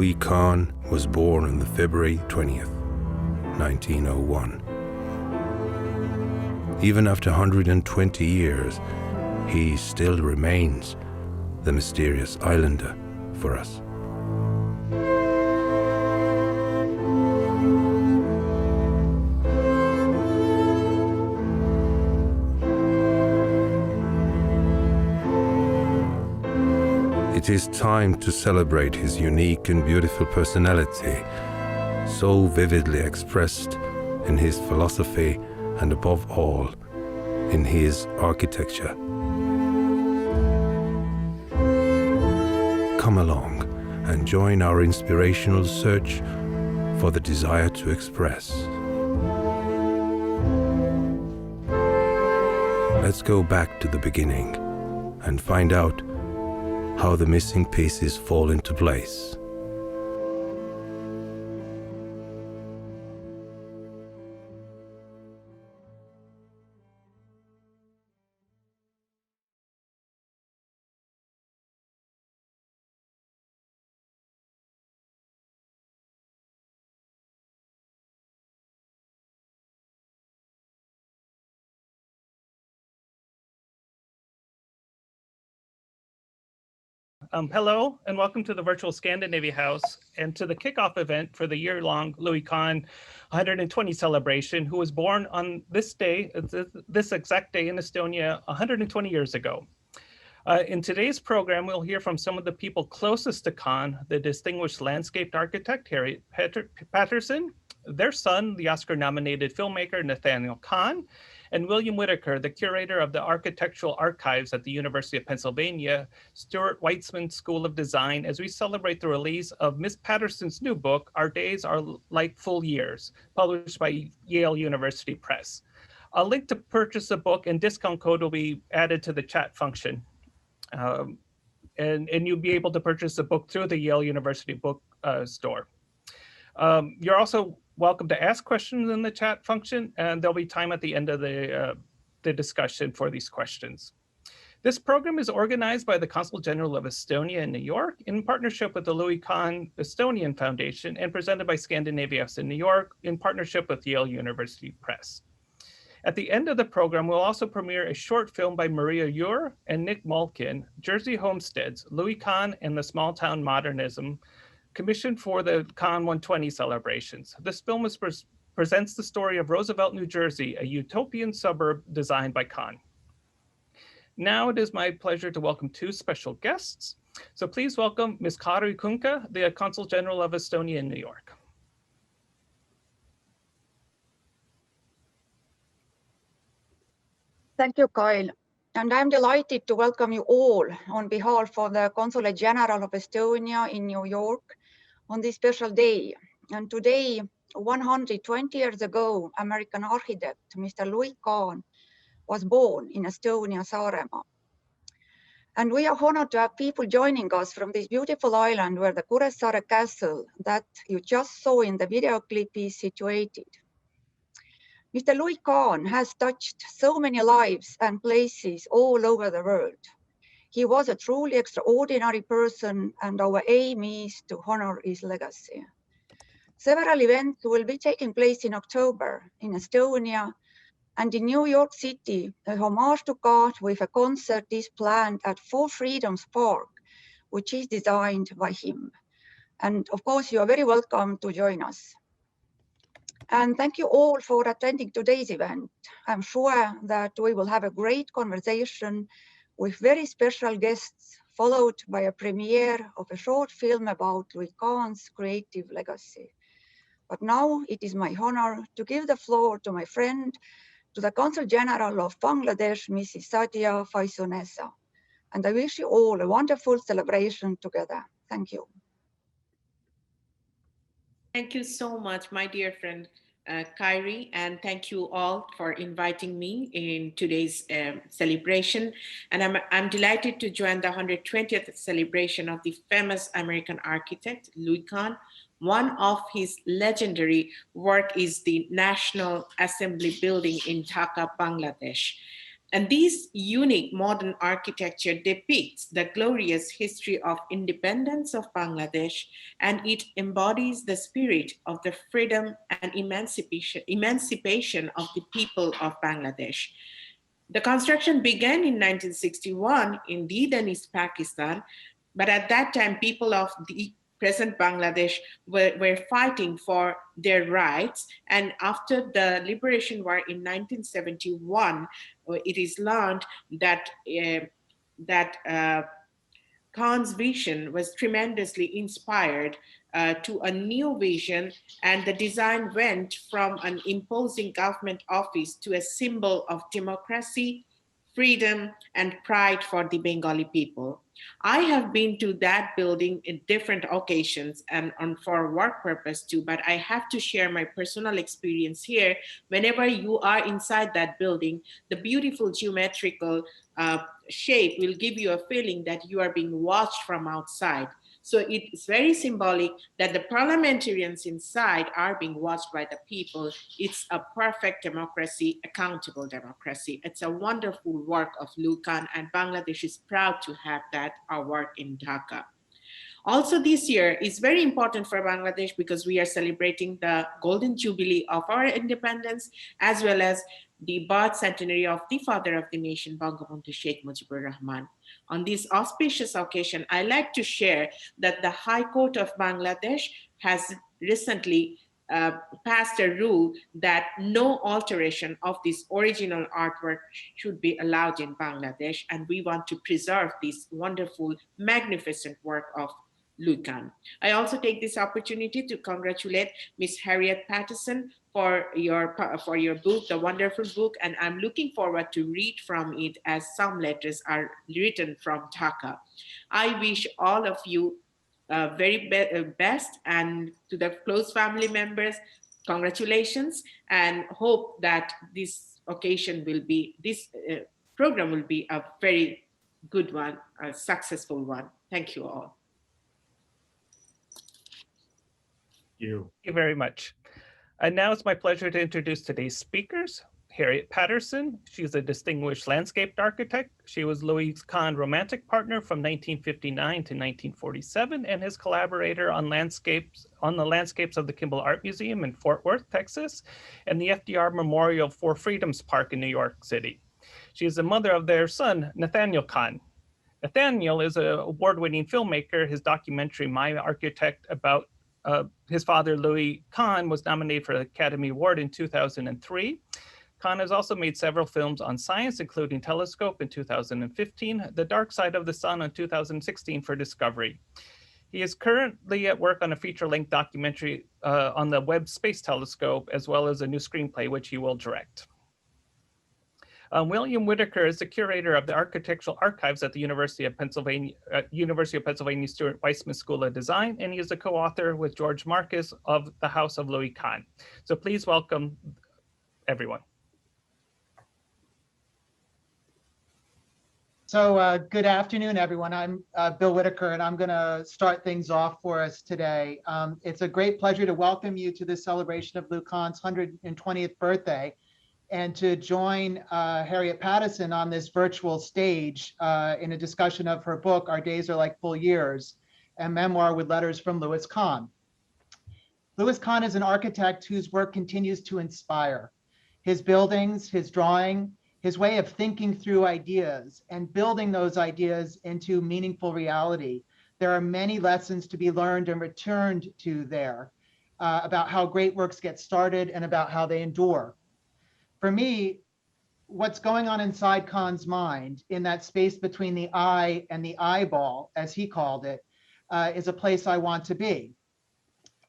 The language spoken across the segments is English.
Louis Kahn was born on the February 20th, 1901. Even after 120 years, he still remains the mysterious islander for us. It is time to celebrate his unique and beautiful personality, so vividly expressed in his philosophy and above all, in his architecture. Come along and join our inspirational search for the desire to express. Let's go back to the beginning and find out how the missing pieces fall into place. Hello and welcome to the virtual Scandinavia House and to the kickoff event for the year-long Louis Kahn 120 celebration, who was born on this day, this exact day in Estonia 120 years ago. In today's program, we'll hear from some of the people closest to Kahn, the distinguished landscape architect Harriet Patterson, their son, the Oscar-nominated filmmaker Nathaniel Khan, and William Whitaker, the curator of the architectural archives at the University of Pennsylvania, Stewart Weitzman School of Design, as we celebrate the release of Miss Patterson's new book, Our Days Are Like Full Years, published by Yale University Press. A link to purchase the book and discount code will be added to the chat function. And you'll be able to purchase the book through the Yale University book store. You're also welcome to ask questions in the chat function, and there'll be time at the end of the discussion for these questions. This program is organized by the Consulate General of Estonia in New York in partnership with the Louis Kahn Estonia Foundation and presented by Scandinavia House in New York in partnership with Yale University Press. At the end of the program, we'll also premiere a short film by Maria Juur and Nick Malkin, Jersey Homesteads, Louis Kahn and the Small Town Modernism, commissioned for the Kahn 120 celebrations. This film presents the story of Roosevelt, New Jersey, a utopian suburb designed by Kahn. Now it is my pleasure to welcome two special guests. So please welcome Ms. Kari Kunka, the Consul General of Estonia in New York. Thank you, Kyle. And I'm delighted to welcome you all on behalf of the Consulate General of Estonia in New York on this special day. And today, 120 years ago, American architect Mr. Louis Kahn was born in Estonia, Saaremaa. And we are honored to have people joining us from this beautiful island where the Kuressaare Castle that you just saw in the video clip is situated. Mr. Louis Kahn has touched so many lives and places all over the world. He was a truly extraordinary person, and our aim is to honor his legacy. Several events will be taking place in October in Estonia and in New York City. A homage to Kahn with a concert is planned at Four Freedoms Park, which is designed by him. And of course, you are very welcome to join us. And thank you all for attending today's event. I'm sure that we will have a great conversation with very special guests, followed by a premiere of a short film about Louis Kahn's creative legacy. But now it is my honor to give the floor to my friend, to the Consul General of Bangladesh, Mrs. Sadia Faisonessa. And I wish you all a wonderful celebration together. Thank you. Thank you so much, my dear friend, Kyrie, and thank you all for inviting me in today's celebration. And I'm delighted to join the 120th celebration of the famous American architect, Louis Kahn. One of his legendary work is the National Assembly Building in Dhaka, Bangladesh. And this unique modern architecture depicts the glorious history of independence of Bangladesh, and it embodies the spirit of the freedom and emancipation of the people of Bangladesh. The construction began in 1961 in Dedan, East Pakistan, but at that time, people of the present Bangladesh were fighting for their rights. And after the Liberation War in 1971, it is learned that Khan's vision was tremendously inspired to a new vision, and the design went from an imposing government office to a symbol of democracy, freedom, and pride for the Bengali people. I have been to that building in different occasions and for work purpose too, but I have to share my personal experience here. Whenever you are inside that building, the beautiful geometrical shape will give you a feeling that you are being watched from outside. So it's very symbolic that the parliamentarians inside are being watched by the people. It's a perfect democracy, accountable democracy. It's a wonderful work of Louis Kahn, and Bangladesh is proud to have that, our work in Dhaka. Also this year is very important for Bangladesh because we are celebrating the Golden Jubilee of our independence, as well as the birth centenary of the father of the nation, Bangabandhu Sheikh Mujibur Rahman. On this auspicious occasion, I like to share that the High Court of Bangladesh has recently passed a rule that no alteration of this original artwork should be allowed in Bangladesh, and we want to preserve this wonderful, magnificent work of Louis Kahn. I also take this opportunity to congratulate Miss Harriet Pattison for your book, the wonderful book, and I'm looking forward to read from it as some letters are written from Dhaka. I wish all of you very best, and to the close family members, congratulations, and hope that this occasion will be, this program will be a very good one, a successful one. Thank you all. Thank you very much. And now it's my pleasure to introduce today's speakers. Harriet Patterson, she's a distinguished landscape architect. She was Louis Kahn romantic partner from 1959 to 1947 and his collaborator on the landscapes of the Kimball Art Museum in Fort Worth, Texas, and the FDR Memorial for Freedoms Park in New York City. She is the mother of their son, Nathaniel Khan. Nathaniel is an award-winning filmmaker. His documentary, My Architect, about his father, Louis Kahn, was nominated for the Academy Award in 2003. Kahn has also made several films on science, including Telescope in 2015, The Dark Side of the Sun in 2016 for Discovery. He is currently at work on a feature-length documentary on the Webb Space Telescope, as well as a new screenplay, which he will direct. William Whitaker is the curator of the Architectural Archives at the University of Pennsylvania Stewart Weitzman School of Design, and he is the co-author with George Marcus of the House of Louis Kahn. So please welcome everyone. So good afternoon, everyone. I'm Bill Whitaker, and I'm going to start things off for us today. It's a great pleasure to welcome you to this celebration of Louis Kahn's 120th birthday, and to join Harriet Pattison on this virtual stage in a discussion of her book, Our Days Are Like Full Years, a memoir with letters from Louis Kahn. Louis Kahn is an architect whose work continues to inspire. His buildings, his drawing, his way of thinking through ideas and building those ideas into meaningful reality. There are many lessons to be learned and returned to there about how great works get started and about how they endure. For me, what's going on inside Kahn's mind in that space between the eye and the eyeball, as he called it, is a place I want to be.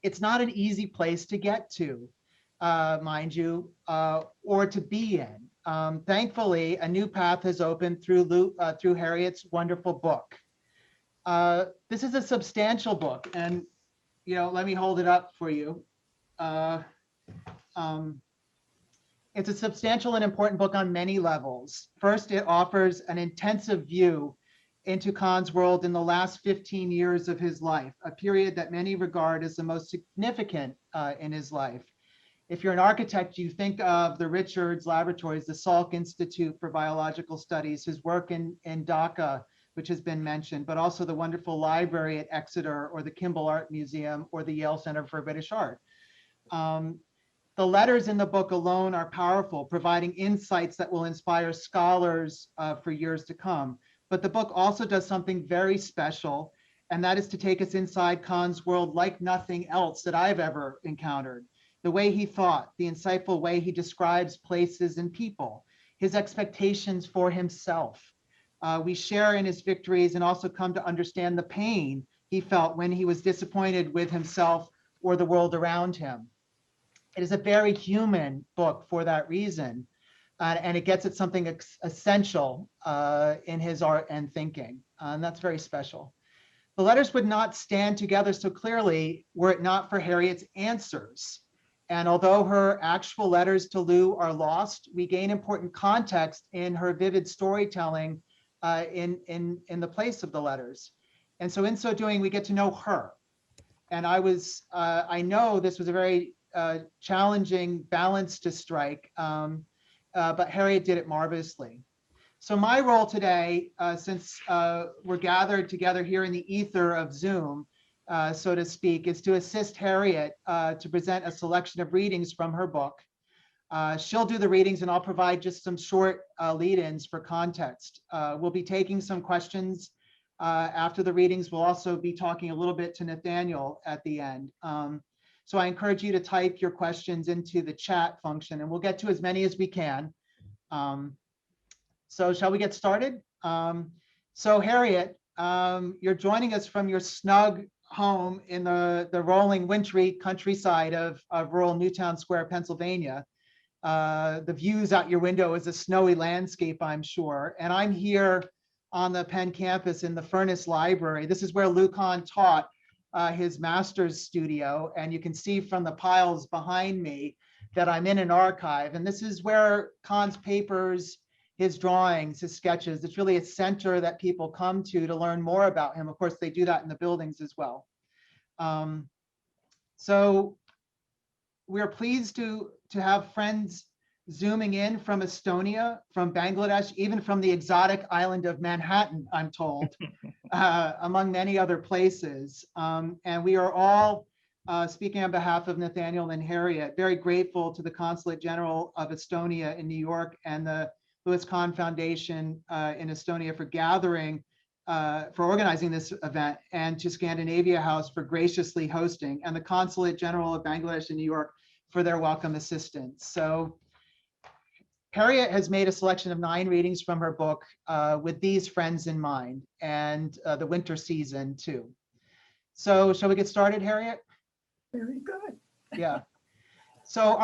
It's not an easy place to get to, mind you, or to be in. Thankfully, a new path has opened through Harriet's wonderful book. This is a substantial book, and let me hold it up for you. It's a substantial and important book on many levels. First, it offers an intensive view into Kahn's world in the last 15 years of his life, a period that many regard as the most significant in his life. If you're an architect, you think of the Richards Laboratories, the Salk Institute for Biological Studies, his work in Dhaka, which has been mentioned, but also the wonderful library at Exeter, or the Kimball Art Museum, or the Yale Center for British Art. The letters in the book alone are powerful, providing insights that will inspire scholars for years to come. But the book also does something very special, and that is to take us inside Kahn's world like nothing else that I've ever encountered. The way he thought, the insightful way he describes places and people, his expectations for himself. We share in his victories and also come to understand the pain he felt when he was disappointed with himself or the world around him. It is a very human book for that reason, and it gets at something essential in his art and thinking, and that's very special. The letters would not stand together so clearly were it not for Harriet's answers. And although her actual letters to Lou are lost, we gain important context in her vivid storytelling in the place of the letters. And so in so doing, we get to know her. And I know this was a very challenging balance to strike, but Harriet did it marvelously. So my role today, since we're gathered together here in the ether of Zoom, so to speak, is to assist Harriet to present a selection of readings from her book. She'll do the readings and I'll provide just some short lead-ins for context. We'll be taking some questions after the readings. We'll also be talking a little bit to Nathaniel at the end. So I encourage you to type your questions into the chat function and we'll get to as many as we can. So shall we get started? So Harriet, you're joining us from your snug home in the rolling wintry countryside of rural Newtown Square, Pennsylvania. The views out your window is a snowy landscape, I'm sure. And I'm here on the Penn campus in the Furnace Library. This is where Lou Kahn taught his master's studio. And you can see from the piles behind me that I'm in an archive. And this is where Kahn's papers, his drawings, his sketches, it's really a center that people come to learn more about him. Of course, they do that in the buildings as well. So we're pleased to have friends zooming in from Estonia, from Bangladesh, even from the exotic island of Manhattan, I'm told, among many other places. And we are all, speaking on behalf of Nathaniel and Harriet, very grateful to the Consulate General of Estonia in New York and the Louis Kahn Foundation in Estonia for organizing this event, and to Scandinavia House for graciously hosting, and the Consulate General of Bangladesh in New York for their welcome assistance. So Harriet has made a selection of 9 readings from her book with these friends in mind, and the winter season too. So shall we get started, Harriet? Very good. Yeah. So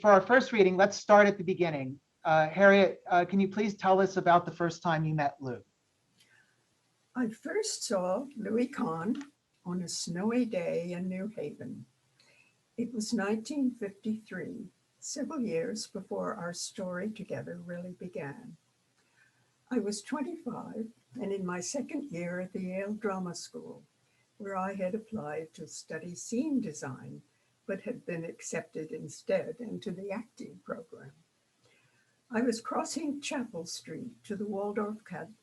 for our first reading, let's start at the beginning. Harriet, can you please tell us about the first time you met Lou? I first saw Louis Kahn on a snowy day in New Haven. It was 1953, several years before our story together really began. I was 25 and in my second year at the Yale Drama School, where I had applied to study scene design, but had been accepted instead into the acting program. I was crossing Chapel Street to the Waldorf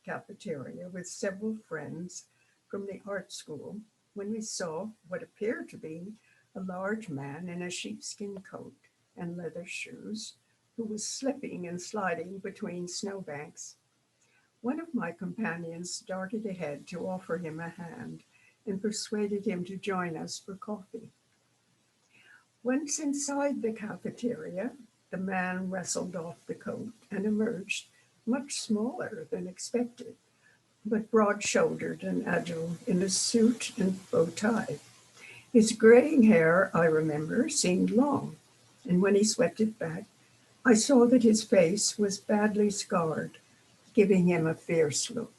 cafeteria with several friends from the art school when we saw what appeared to be a large man in a sheepskin coat and leather shoes who was slipping and sliding between snowbanks. One of my companions darted ahead to offer him a hand and persuaded him to join us for coffee. Once inside the cafeteria, the man wrestled off the coat and emerged much smaller than expected, but broad-shouldered and agile in a suit and bow tie. His graying hair, I remember, seemed long, and when he swept it back, I saw that his face was badly scarred, giving him a fierce look.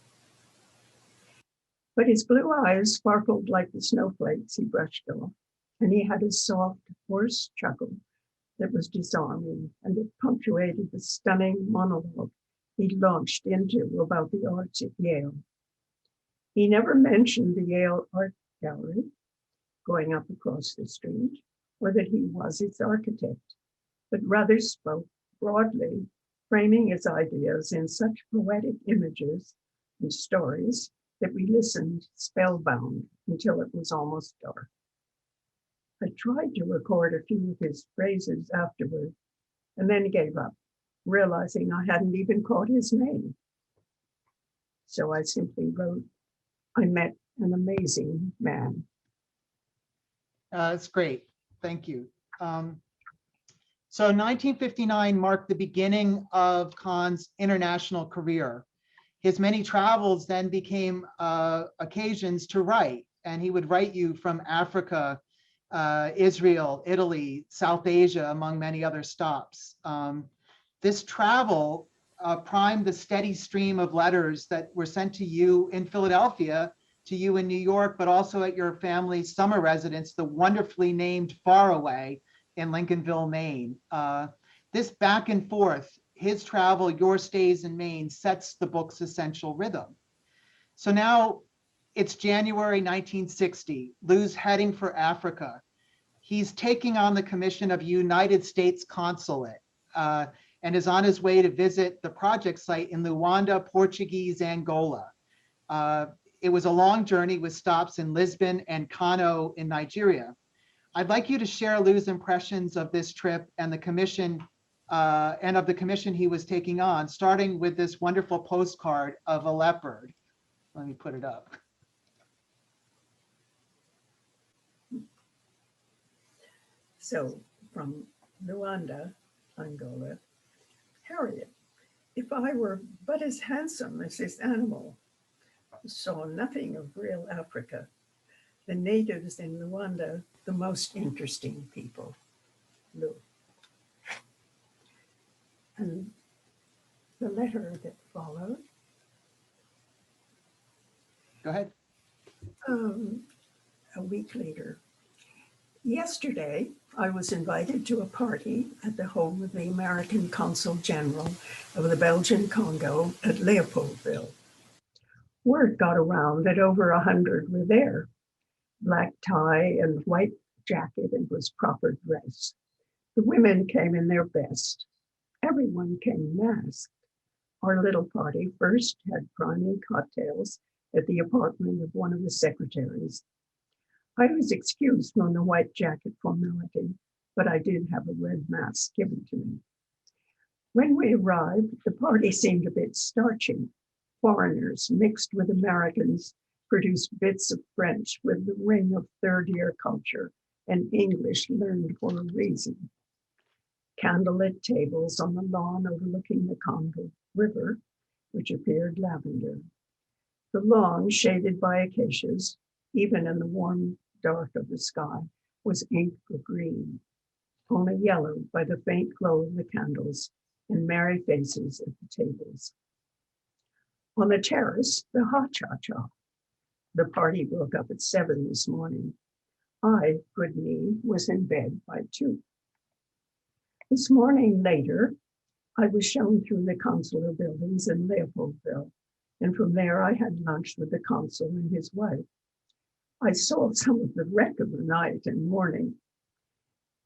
But his blue eyes sparkled like the snowflakes he brushed off, and he had a soft, hoarse chuckle that was disarming, and it punctuated the stunning monologue he launched into about the arts at Yale. He never mentioned the Yale Art Gallery going up across the street, or that he was its architect, but rather spoke broadly, framing his ideas in such poetic images and stories that we listened spellbound until it was almost dark. I tried to record a few of his phrases afterward and then gave up, realizing I hadn't even caught his name. So I simply wrote, I met an amazing man. That's great. Thank you. So 1959 marked the beginning of Kahn's international career. His many travels then became occasions to write, and he would write you from Africa, Israel, Italy, South Asia, among many other stops. This travel primed the steady stream of letters that were sent to you in Philadelphia, to you in New York, but also at your family's summer residence, the wonderfully named Faraway in Lincolnville, Maine. This back and forth, his travel, your stays in Maine, sets the book's essential rhythm. So now it's January 1960. Lou's heading for Africa. He's taking on the commission of United States Consulate and is on his way to visit the project site in Luanda, Portuguese Angola. It was a long journey with stops in Lisbon and Kano in Nigeria. I'd like you to share Lou's impressions of this trip and the commission and of the commission he was taking on, starting with this wonderful postcard of a leopard. Let me put it up. So from Luanda, Angola, Harriet, if I were but as handsome as this animal, saw nothing of real Africa. The natives in Luanda, the most interesting people. Lou. And the letter that followed. Go ahead. A week later. Yesterday, I was invited to a party at the home of the American Consul General of the Belgian Congo at Leopoldville. Word got around that over 100 were there. Black tie and white jacket and was proper dress. The women came in their best. Everyone came masked. Our little party first had priming cocktails at the apartment of one of the secretaries. I was excused from the white jacket formality, but I did have a red mask given to me. When we arrived, the party seemed a bit starchy. Foreigners mixed with Americans produced bits of French with the ring of third-year culture and English learned for a reason. Candlelit tables on the lawn overlooking the Congo River, which appeared lavender. The lawn, shaded by acacias, even in the warm dark of the sky, was ink green, only yellowed by the faint glow of the candles and merry faces at the tables. On the terrace, the ha-cha-cha. The party broke up at 7 this morning. I, good me, was in bed by 2. This morning later, I was shown through the consular buildings in Leopoldville, and from there I had lunch with the consul and his wife. I saw some of the wreck of the night and morning.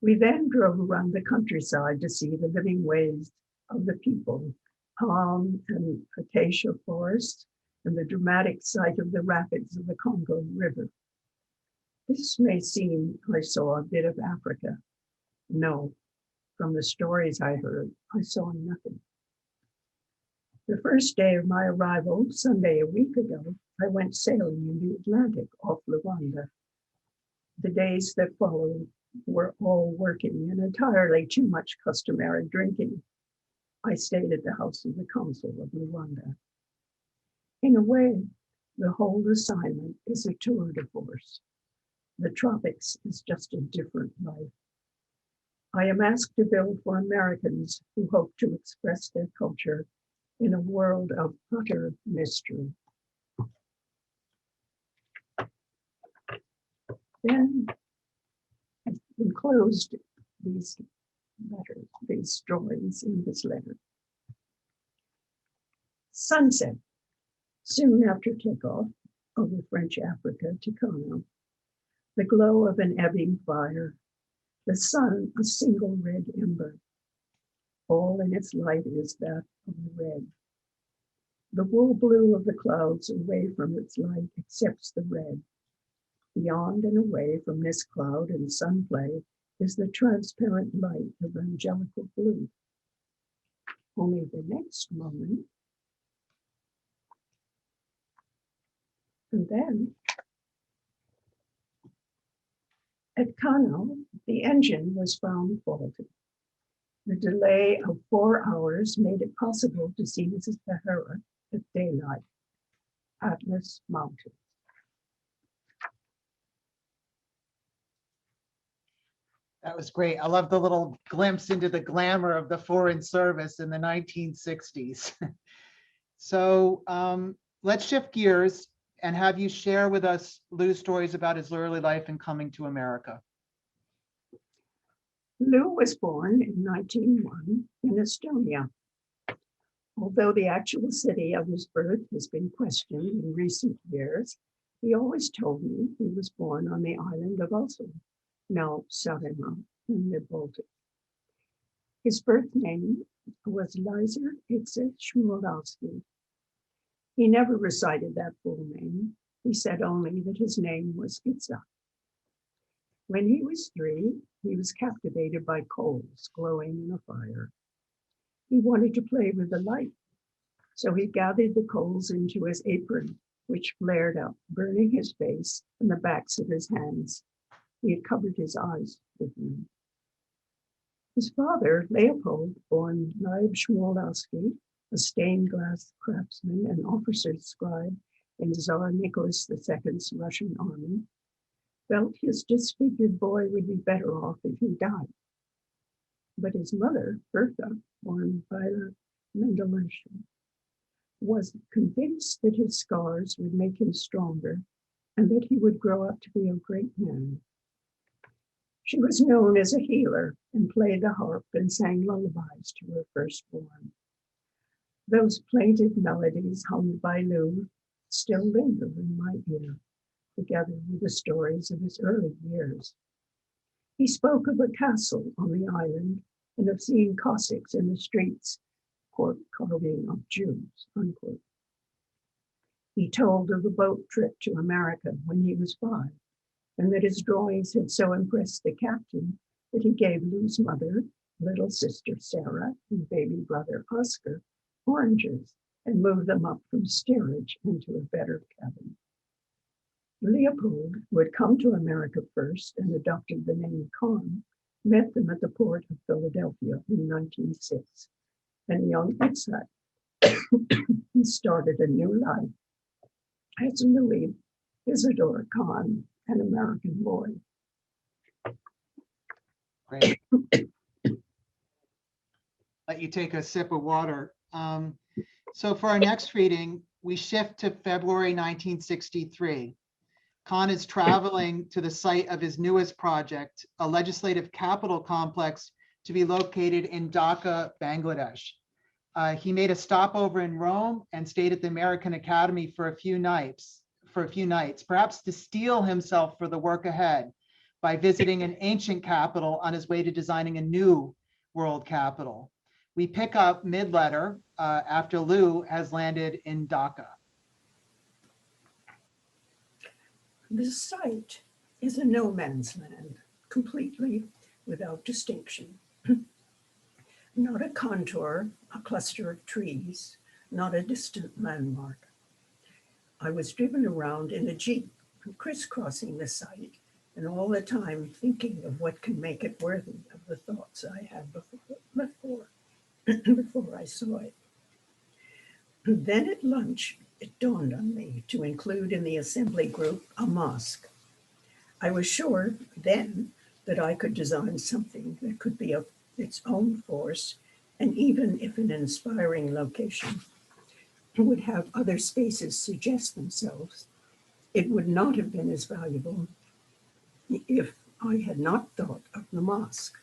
We then drove around the countryside to see the living ways of the people, palm and acacia forests, and the dramatic sight of the rapids of the Congo River. This may seem I saw a bit of Africa. No, from the stories I heard, I saw nothing. The first day of my arrival, Sunday a week ago, I went sailing in the Atlantic off Luanda. The days that followed were all working and entirely too much customary drinking. I stayed at the house of the consul of Luanda. In a way, the whole assignment is a tour de force. The tropics is just a different life. I am asked to build for Americans who hope to express their culture in a world of utter mystery. Then I enclosed these letters, these drawings in this letter. Sunset, soon after takeoff over French Africa to Kano, the glow of an ebbing fire, The sun, a single red ember. All in its light is that of the red. The wool blue of the clouds away from its light accepts the red. Beyond and away from this cloud and sun play is the transparent light of angelical blue. Only the next moment, and then at Kano, the engine was found faulty. The delay of 4 hours made it possible to see the Sahara at daylight, Atlas Mountains. That was great. I love the little glimpse into the glamour of the Foreign Service in the 1960s. So let's shift gears and have you share with us Lou's stories about his early life and coming to America. Lou was born in 1901 in Estonia. Although the actual city of his birth has been questioned in recent years, he always told me he was born on the island of Oslo, now Saaremaa in the Baltic. His birth name was Lizer Itze Schmolowski. He never recited that full name. He said only that his name was Itza. When he was 3, he was captivated by coals glowing in a fire. He wanted to play with the light, so he gathered the coals into his apron, which flared up, burning his face and the backs of his hands. He had covered his eyes with them. His father, Leopold, born Leib Schmolowski, a stained glass craftsman and officer's scribe in Tsar Nicholas II's Russian army, felt his disfigured boy would be better off if he died. But his mother, Bertha, born Viola Mendelssohn, was convinced that his scars would make him stronger and that he would grow up to be a great man. She was known as a healer and played the harp and sang lullabies to her firstborn. Those plaintive melodies hummed by Lou still linger in my ear, together with the stories of his early years. He spoke of a castle on the island and of seeing Cossacks in the streets, quote, carving of Jews, unquote. He told of a boat trip to America when he was 5, and that his drawings had so impressed the captain that he gave Lou's mother, little sister Sarah, and baby brother Oscar oranges and moved them up from steerage into a better cabin. Leopold, who had come to America first and adopted the name Kahn, met them at the port of Philadelphia in 1906, and young Itzhak started a new life as Louis Isidore Kahn, an American boy. Great. Let you take a sip of water. So for our next reading, we shift to February 1963. Kahn is traveling to the site of his newest project, a legislative capital complex to be located in Dhaka, Bangladesh. He made a stopover in Rome and stayed at the American Academy for a few nights, perhaps to steel himself for the work ahead by visiting an ancient capital on his way to designing a new world capital. We pick up mid-letter after Lou has landed in Dhaka. This site is a no man's land, completely without distinction. Not a contour, a cluster of trees, not a distant landmark. I was driven around in a Jeep, crisscrossing the site, and all the time thinking of what can make it worthy of the thoughts I had before I saw it. Then at lunch, it dawned on me to include in the assembly group a mosque. I was sure then that I could design something that could be of its own force, and even if an inspiring location would have other spaces suggest themselves, it would not have been as valuable if I had not thought of the mosque.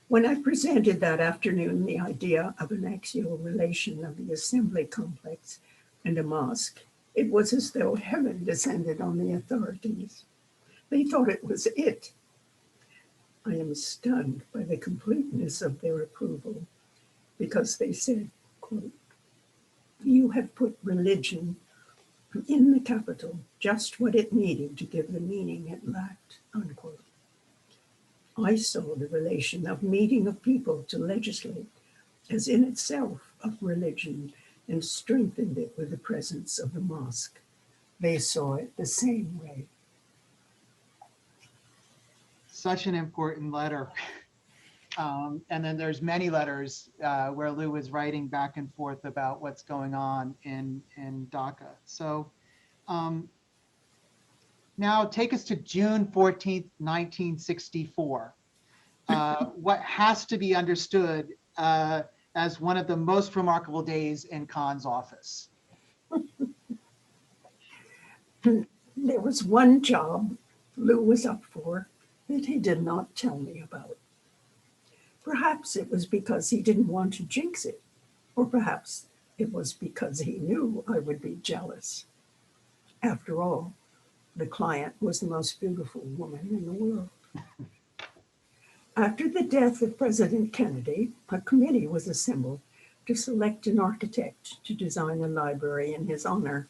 When I presented that afternoon the idea of an axial relation of the assembly complex and a mosque, it was as though heaven descended on the authorities. They thought it was it. I am stunned by the completeness of their approval, because they said, quote, "You have put religion in the capital just what it needed to give the meaning it lacked," unquote. I saw the relation of meeting of people to legislate as in itself of religion, and strengthened it with the presence of the mosque. They saw it the same way. Such an important letter. And then there's many letters where Lou is writing back and forth about what's going on in Dhaka. So now take us to June 14th, 1964. What has to be understood as one of the most remarkable days in Kahn's office. There was one job Lou was up for that he did not tell me about. Perhaps it was because he didn't want to jinx it, or perhaps it was because he knew I would be jealous. After all, the client was the most beautiful woman in the world. After the death of President Kennedy, a committee was assembled to select an architect to design a library in his honor.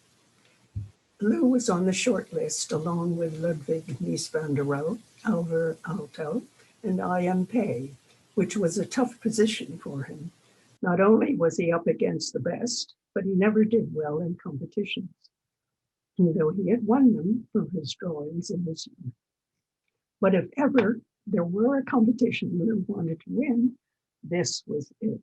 Lou was on the short list along with Ludwig Mies van der Rohe, Alvar Aalto, and I.M. Pei, which was a tough position for him. Not only was he up against the best, but he never did well in competitions, though he had won them from his drawings in his youth. But if ever there were a competition Lou wanted to win, this was it.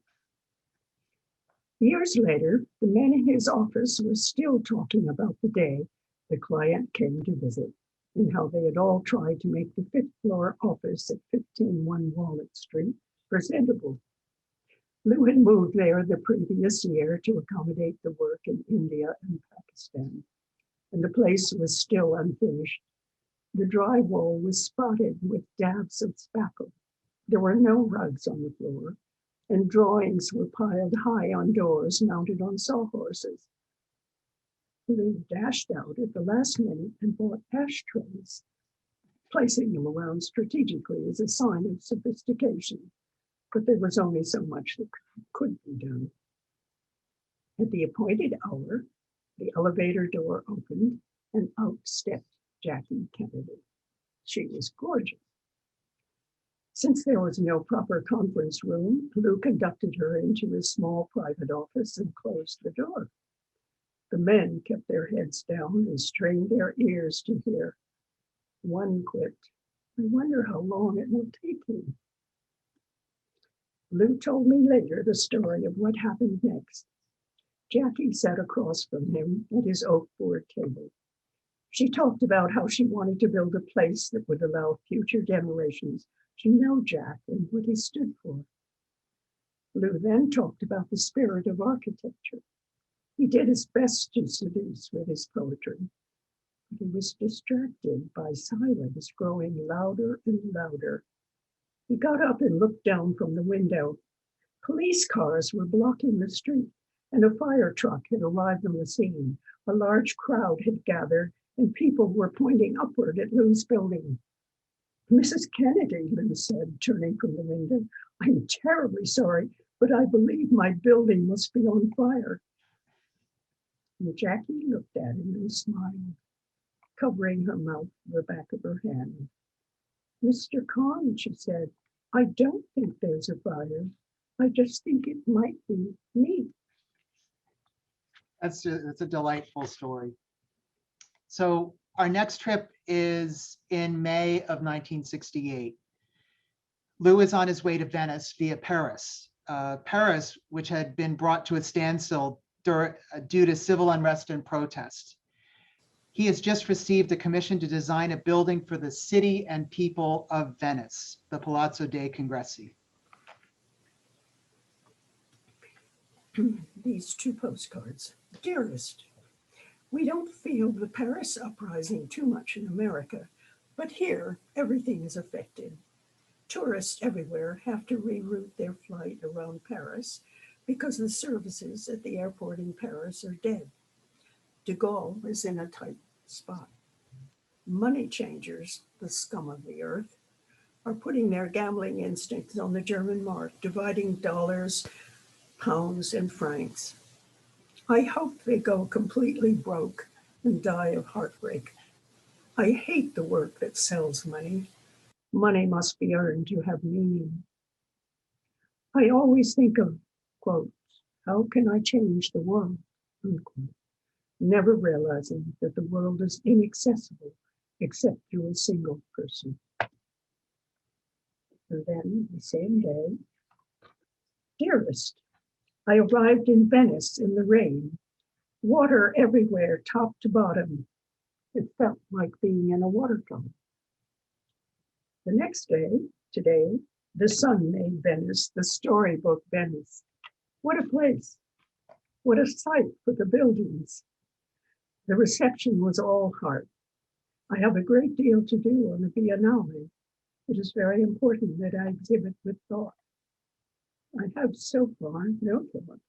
Years later, the men in his office were still talking about the day the client came to visit and how they had all tried to make the fifth floor office at 151 Walnut Street presentable. Lou had moved there the previous year to accommodate the work in India and Pakistan, and the place was still unfinished. The drywall was spotted with dabs of spackle. There were no rugs on the floor, and drawings were piled high on doors mounted on sawhorses. Lou dashed out at the last minute and bought ashtrays, placing them around strategically as a sign of sophistication, but there was only so much that could be done. At the appointed hour, the elevator door opened and out stepped Jackie Kennedy. She was gorgeous. Since there was no proper conference room, Lou conducted her into his small private office and closed the door. The men kept their heads down and strained their ears to hear. One quipped, "I wonder how long it will take him." Lou told me later the story of what happened next. Jackie sat across from him at his oak board table. She talked about how she wanted to build a place that would allow future generations to know Jack and what he stood for. Lou then talked about the spirit of architecture. He did his best to seduce with his poetry, but he was distracted by silence growing louder and louder. He got up and looked down from the window. Police cars were blocking the street, and a fire truck had arrived on the scene. A large crowd had gathered, and people were pointing upward at Lou's building. "Mrs. Kennedy," Lou said, turning from the window, "I'm terribly sorry, but I believe my building must be on fire." And Jackie looked at him and smiled, covering her mouth with the back of her hand. "Mr. Kahn," she said, "I don't think there's a fire. I just think it might be me." That's a delightful story. So our next trip is in May of 1968. Lou is on his way to Venice via Paris. Paris, which had been brought to a standstill due to civil unrest and protest. He has just received a commission to design a building for the city and people of Venice, the Palazzo dei Congressi. These two postcards. Dearest, we don't feel the Paris uprising too much in America, but here everything is affected. Tourists everywhere have to reroute their flight around Paris because the services at the airport in Paris are dead. De Gaulle is in a tight spot. Money changers, the scum of the earth, are putting their gambling instincts on the German mark, dividing dollars, pounds, and francs. I hope they go completely broke and die of heartbreak. I hate the work that sells money. Money must be earned to have meaning. I always think of, quote, how can I change the world, unquote, never realizing that the world is inaccessible except through a single person. And then the same day, dearest, I arrived in Venice in the rain, water everywhere, top to bottom. It felt like being in a waterfall. The next day, today, the sun made Venice the storybook Venice. What a place. What a sight for the buildings. The reception was all heart. I have a great deal to do on the Biennale. It is very important that I exhibit with thought. I have so far no thought,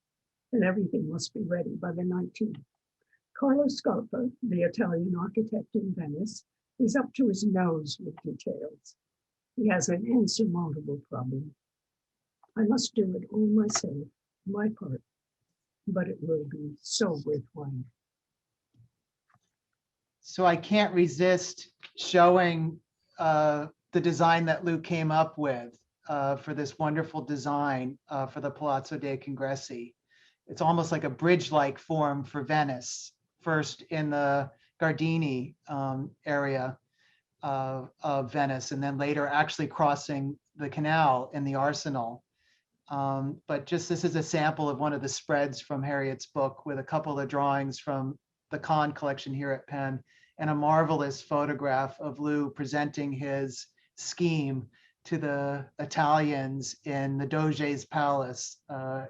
and everything must be ready by the 19th. Carlo Scarpa, the Italian architect in Venice, is up to his nose with details. He has an insurmountable problem. I must do it all myself, my part, but it will be so worthwhile. So I can't resist showing the design that Lou came up with for this wonderful design for the Palazzo dei Congressi. It's almost like a bridge-like form for Venice, first in the Gardini area of Venice, and then later actually crossing the canal in the Arsenal. But just this is a sample of one of the spreads from Harriet's book with a couple of drawings from the Kahn collection here at Penn, and a marvelous photograph of Lou presenting his scheme to the Italians in the Doge's Palace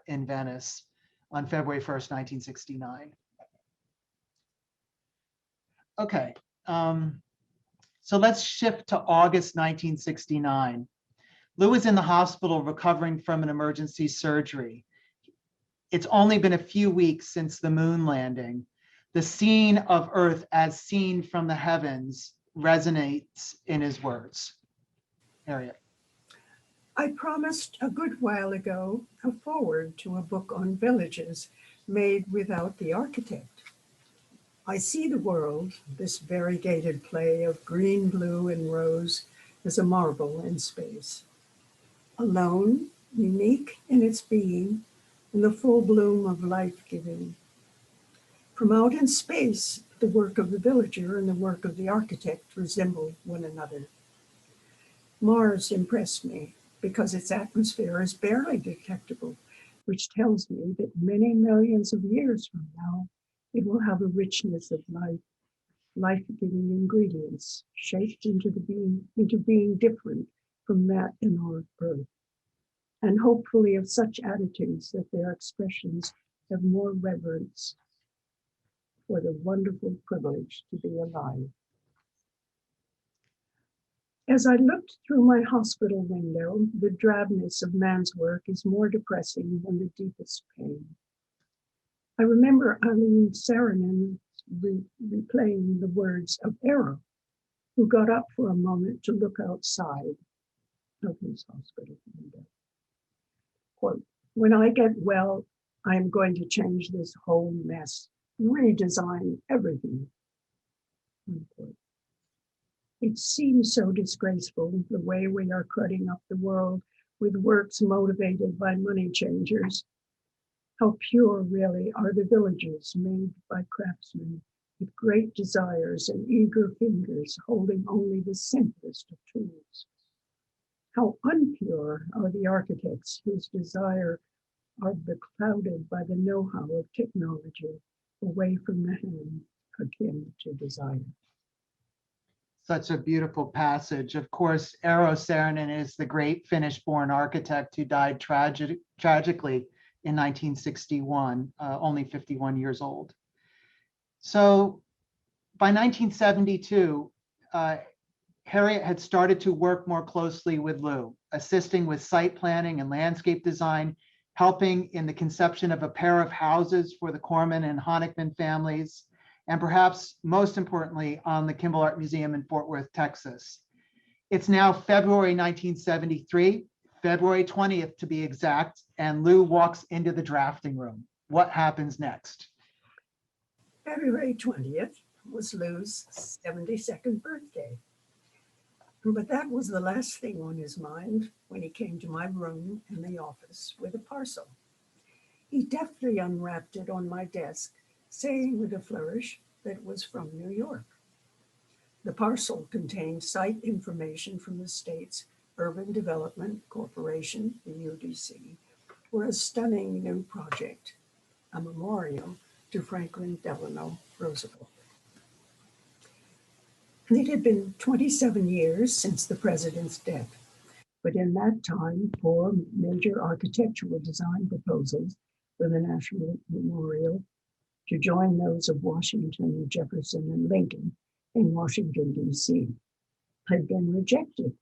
in Venice on February 1st, 1969. Okay, so let's shift to August 1969. Lou is in the hospital recovering from an emergency surgery. It's only been a few weeks since the moon landing. The scene of Earth as seen from the heavens resonates in his words. Harriet. I promised a good while ago a foreword to a book on villages made without the architect. I see the world, this variegated play of green, blue, and rose, as a marble in space. Alone, unique in its being, in the full bloom of life-giving. From out in space, the work of the villager and the work of the architect resemble one another. Mars impressed me because its atmosphere is barely detectable, which tells me that many millions of years from now, it will have a richness of life, life-giving ingredients shaped into being different from that in our Earth, and hopefully of such attitudes that their expressions have more reverence for the wonderful privilege to be alive. As I looked through my hospital window, the drabness of man's work is more depressing than the deepest pain. I remember Aline Saarinen replaying the words of Eero, who got up for a moment to look outside of his hospital window. Quote, when I get well, I am going to change this whole mess, redesign everything. Unquote. It seems so disgraceful the way we are cutting up the world with works motivated by money changers. How pure really are the villages made by craftsmen with great desires and eager fingers holding only the simplest of tools. How unpure are the architects whose desire are beclouded by the know-how of technology away from the hand akin to desire. Such a beautiful passage. Of course, Eero Saarinen is the great Finnish-born architect who died tragically in 1961, only 51 years old. So by 1972, Harriet had started to work more closely with Lou, assisting with site planning and landscape design, helping in the conception of a pair of houses for the Corman and Honickman families, and perhaps most importantly, on the Kimball Art Museum in Fort Worth, Texas. It's now February 1973, February 20th to be exact, and Lou walks into the drafting room. What happens next? February 20th was Lou's 72nd birthday. But that was the last thing on his mind when he came to my room in the office with a parcel. He deftly unwrapped it on my desk, saying with a flourish that it was from New York. The parcel contained site information from the state's Urban Development Corporation, the UDC, for a stunning new project, a memorial to Franklin Delano Roosevelt. It had been 27 years since the president's death, but in that time, 4 major architectural design proposals for the National Memorial, to join those of Washington, Jefferson, and Lincoln in Washington, D.C., had been rejected.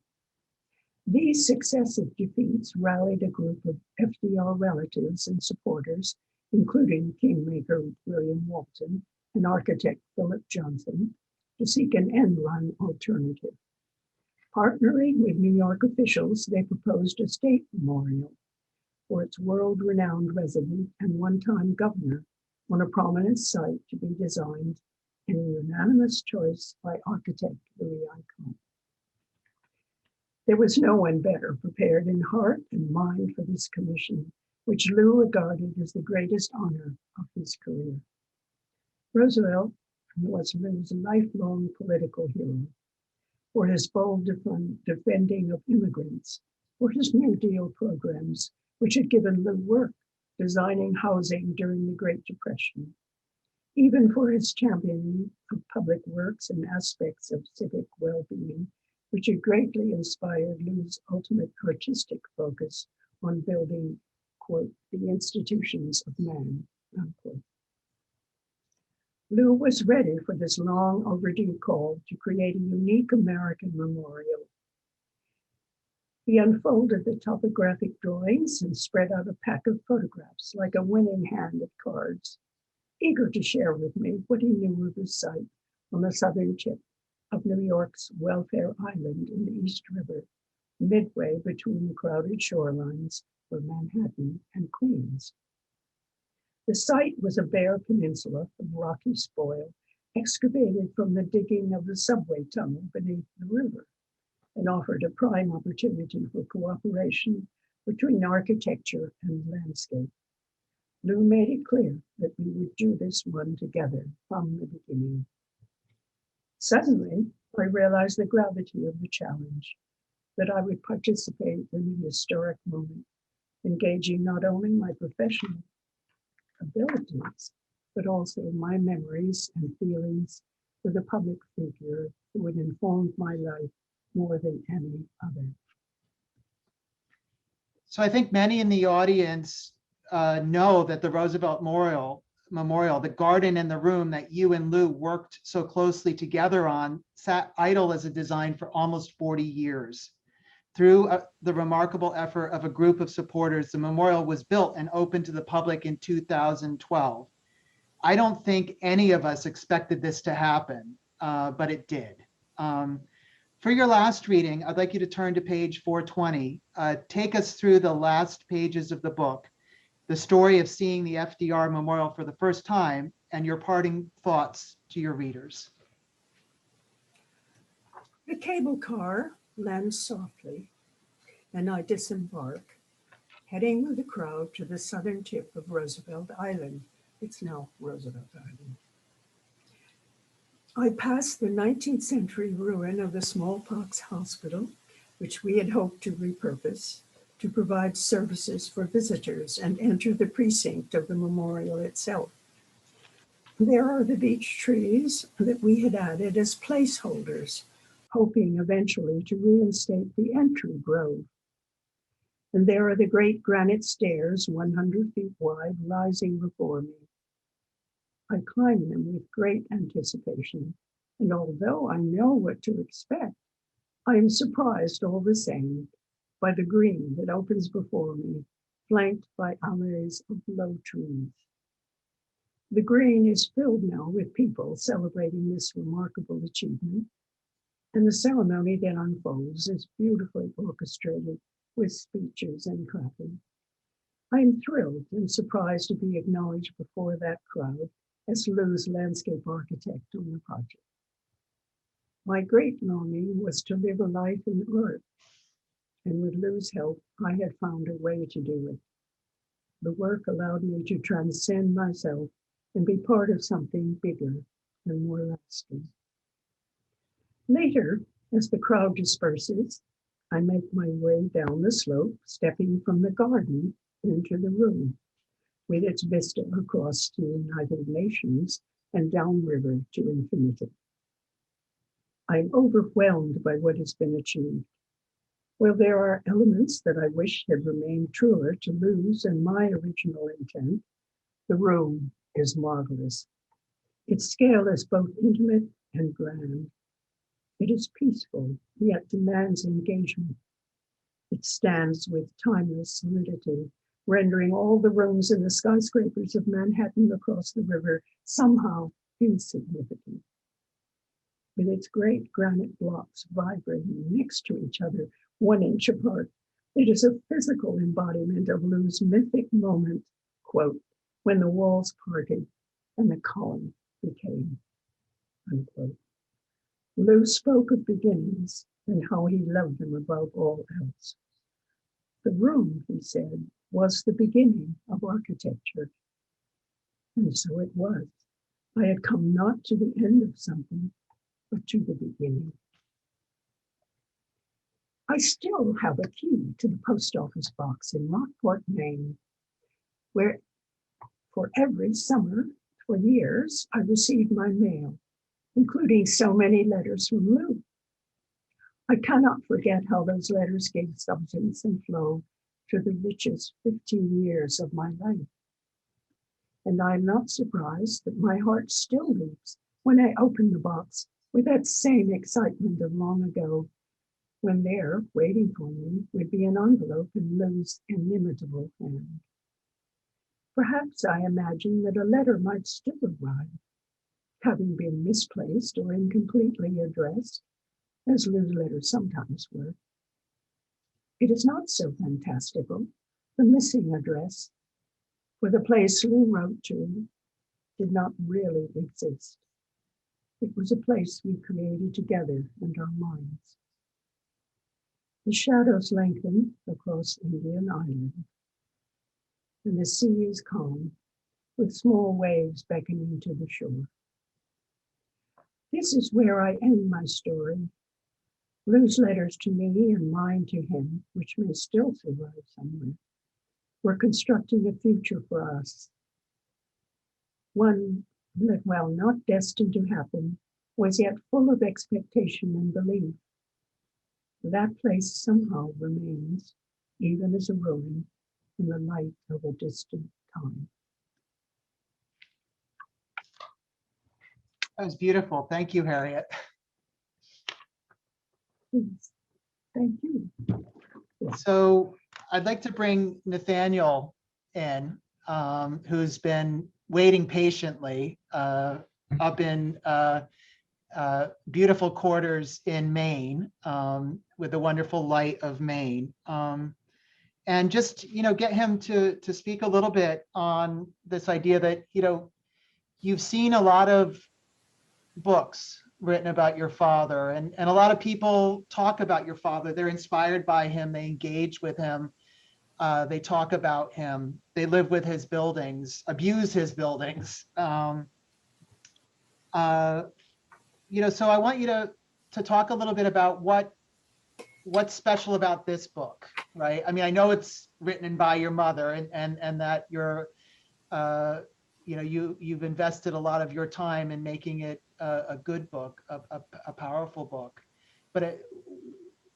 These successive defeats rallied a group of FDR relatives and supporters, including kingmaker William Whitaker and architect Philip Johnson, to seek an end-run alternative. Partnering with New York officials, they proposed a state memorial for its world-renowned resident and one-time governor on a prominent site to be designed in a unanimous choice by architect Louis Kahn. There was no one better prepared in heart and mind for this commission, which Lou regarded as the greatest honor of his career. Roosevelt was Lou's lifelong political hero for his bold defending of immigrants, for his New Deal programs, which had given Lou work designing housing during the Great Depression, even for his championing of public works and aspects of civic well-being, which had greatly inspired Lou's ultimate artistic focus on building, quote, the institutions of man, unquote. Lou was ready for this long overdue call to create a unique American memorial. He unfolded the topographic drawings and spread out a pack of photographs like a winning hand at cards, eager to share with me what he knew of the site on the southern tip of New York's Welfare Island in the East River, midway between the crowded shorelines of Manhattan and Queens. The site was a bare peninsula of rocky spoil, excavated from the digging of the subway tunnel beneath the river, and offered a prime opportunity for cooperation between architecture and landscape. Lou made it clear that we would do this one together from the beginning. Suddenly, I realized the gravity of the challenge, that I would participate in a historic moment, engaging not only my professional abilities, but also my memories and feelings for the public figure who had informed my life more than any other. So I think many in the audience know that the Roosevelt Memorial, the garden and the room that you and Lou worked so closely together on, sat idle as a design for almost 40 years. Through the remarkable effort of a group of supporters, the memorial was built and opened to the public in 2012. I don't think any of us expected this to happen, but it did. For your last reading, I'd like you to turn to page 420. Take us through the last pages of the book, the story of seeing the FDR Memorial for the first time, and your parting thoughts to your readers. The cable car lands softly, and I disembark, heading with the crowd to the southern tip of Roosevelt Island. It's now Roosevelt Island. I passed the 19th century ruin of the smallpox hospital, which we had hoped to repurpose to provide services for visitors, and enter the precinct of the memorial itself. There are the beech trees that we had added as placeholders, hoping eventually to reinstate the entry grove. And there are the great granite stairs, 100 feet wide, rising before me. I climb them with great anticipation, and although I know what to expect, I am surprised all the same by the green that opens before me, flanked by alleys of low trees. The green is filled now with people celebrating this remarkable achievement. And the ceremony that unfolds is beautifully orchestrated with speeches and clapping. I am thrilled and surprised to be acknowledged before that crowd as Lou's landscape architect on the project. My great longing was to live a life in art, and with Lou's help, I had found a way to do it. The work allowed me to transcend myself and be part of something bigger and more lasting. Later, as the crowd disperses, I make my way down the slope, stepping from the garden into the room, with its vista across to the United Nations and downriver to infinity. I'm overwhelmed by what has been achieved. While there are elements that I wish had remained truer to Lou's and my original intent, the room is marvelous. Its scale is both intimate and grand. It is peaceful, yet demands engagement. It stands with timeless solidity, rendering all the rooms in the skyscrapers of Manhattan across the river somehow insignificant. With its great granite blocks vibrating next to each other, 1 inch apart, it is a physical embodiment of Lou's mythic moment, quote, when the walls parted and the column became, unquote. Lou spoke of beginnings and how he loved them above all else. The room, he said, was the beginning of architecture. And so it was. I had come not to the end of something, but to the beginning. I still have a key to the post office box in Rockport, Maine, where for every summer for years, I received my mail, including so many letters from Lou. I cannot forget how those letters gave substance and flow to the richest 15 years of my life. And I'm not surprised that my heart still leaps when I open the box with that same excitement of long ago, when there, waiting for me, would be an envelope in Lou's inimitable hand. Perhaps I imagined that a letter might still arrive, having been misplaced or incompletely addressed, as Lou's letters sometimes were. It is not so fantastical, the missing address, for the place Lou wrote to did not really exist. It was a place we created together in our minds. The shadows lengthen across Indian Island, and the sea is calm, with small waves beckoning to the shore. This is where I end my story. Lou's letters to me and mine to him, which may still survive somewhere, were constructing a future for us. One that, while not destined to happen, was yet full of expectation and belief. That place somehow remains, even as a ruin, in the light of a distant time. That was beautiful. Thank you, Harriet. Please. Thank you. So I'd like to bring Nathaniel in, who's been waiting patiently up in beautiful quarters in Maine, with the wonderful light of Maine. And just, get him to speak a little bit on this idea that, you've seen a lot of books written about your father, and a lot of people talk about your father. They're inspired by him, they engage with him, they talk about him, they live with his buildings, abuse his buildings. So I want you to talk a little bit about what's special about this book, right? I mean, I know it's written by your mother, and that you're, you've invested a lot of your time in making it a good book, a powerful book. But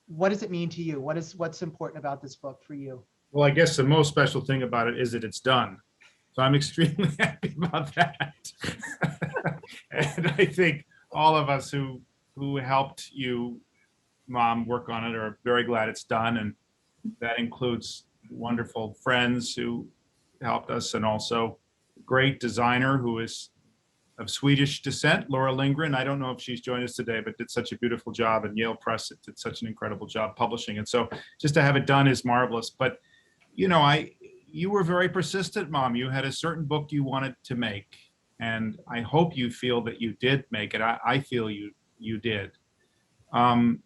what does it mean to you? What's important about this book for you? Well, I guess the most special thing about it is that it's done. So I'm extremely happy about that. And I think all of us who helped you, Mom, work on it are very glad it's done. And that includes wonderful friends who helped us, and also a great designer who is Swedish descent, Laura Lindgren. I don't know if she's joined us today, but did such a beautiful job, and Yale Press did such an incredible job publishing it. So just to have it done is marvelous. But you know, you were very persistent, Mom. You had a certain book you wanted to make, and I hope you feel that you did make it. I feel you did. And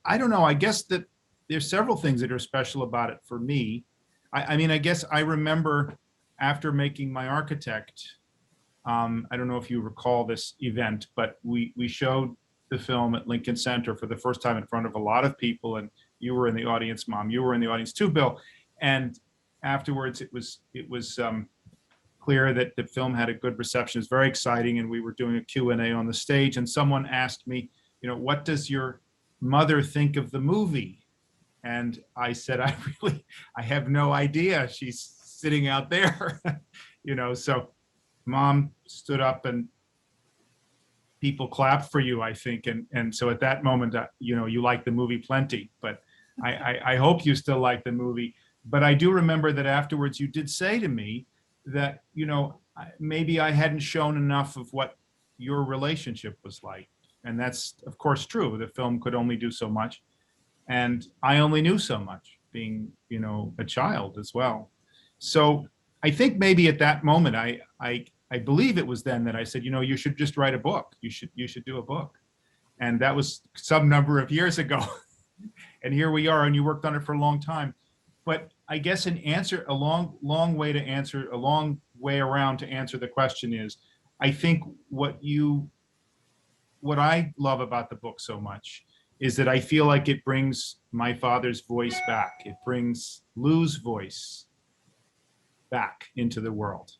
I don't know, I guess that there's several things that are special about it for me. I mean, I guess I remember after making My Architect, I don't know if you recall this event, but we showed the film at Lincoln Center for the first time in front of a lot of people, and you were in the audience, Mom. You were in the audience too, Bill. And afterwards, it was clear that the film had a good reception. It was very exciting, and we were doing a Q&A on the stage, and someone asked me, you know, what does your mother think of the movie? And I said, I have no idea. She's sitting out there, you know. So Mom stood up and people clapped for you, I think. And so at that moment, you know, you liked the movie plenty, but I hope you still like the movie. But I do remember that afterwards you did say to me that, you know, maybe I hadn't shown enough of what your relationship was like. And that's, of course, true. The film could only do so much. And I only knew so much, being, you know, a child as well. So I think maybe at that moment, I believe it was then that I said, you know, you should just write a book. You should do a book. And that was some number of years ago. And here we are, and you worked on it for a long time. But I guess a long way around to answer the question is, I think what I love about the book so much is that I feel like it brings my father's voice back. It brings Lou's voice back into the world.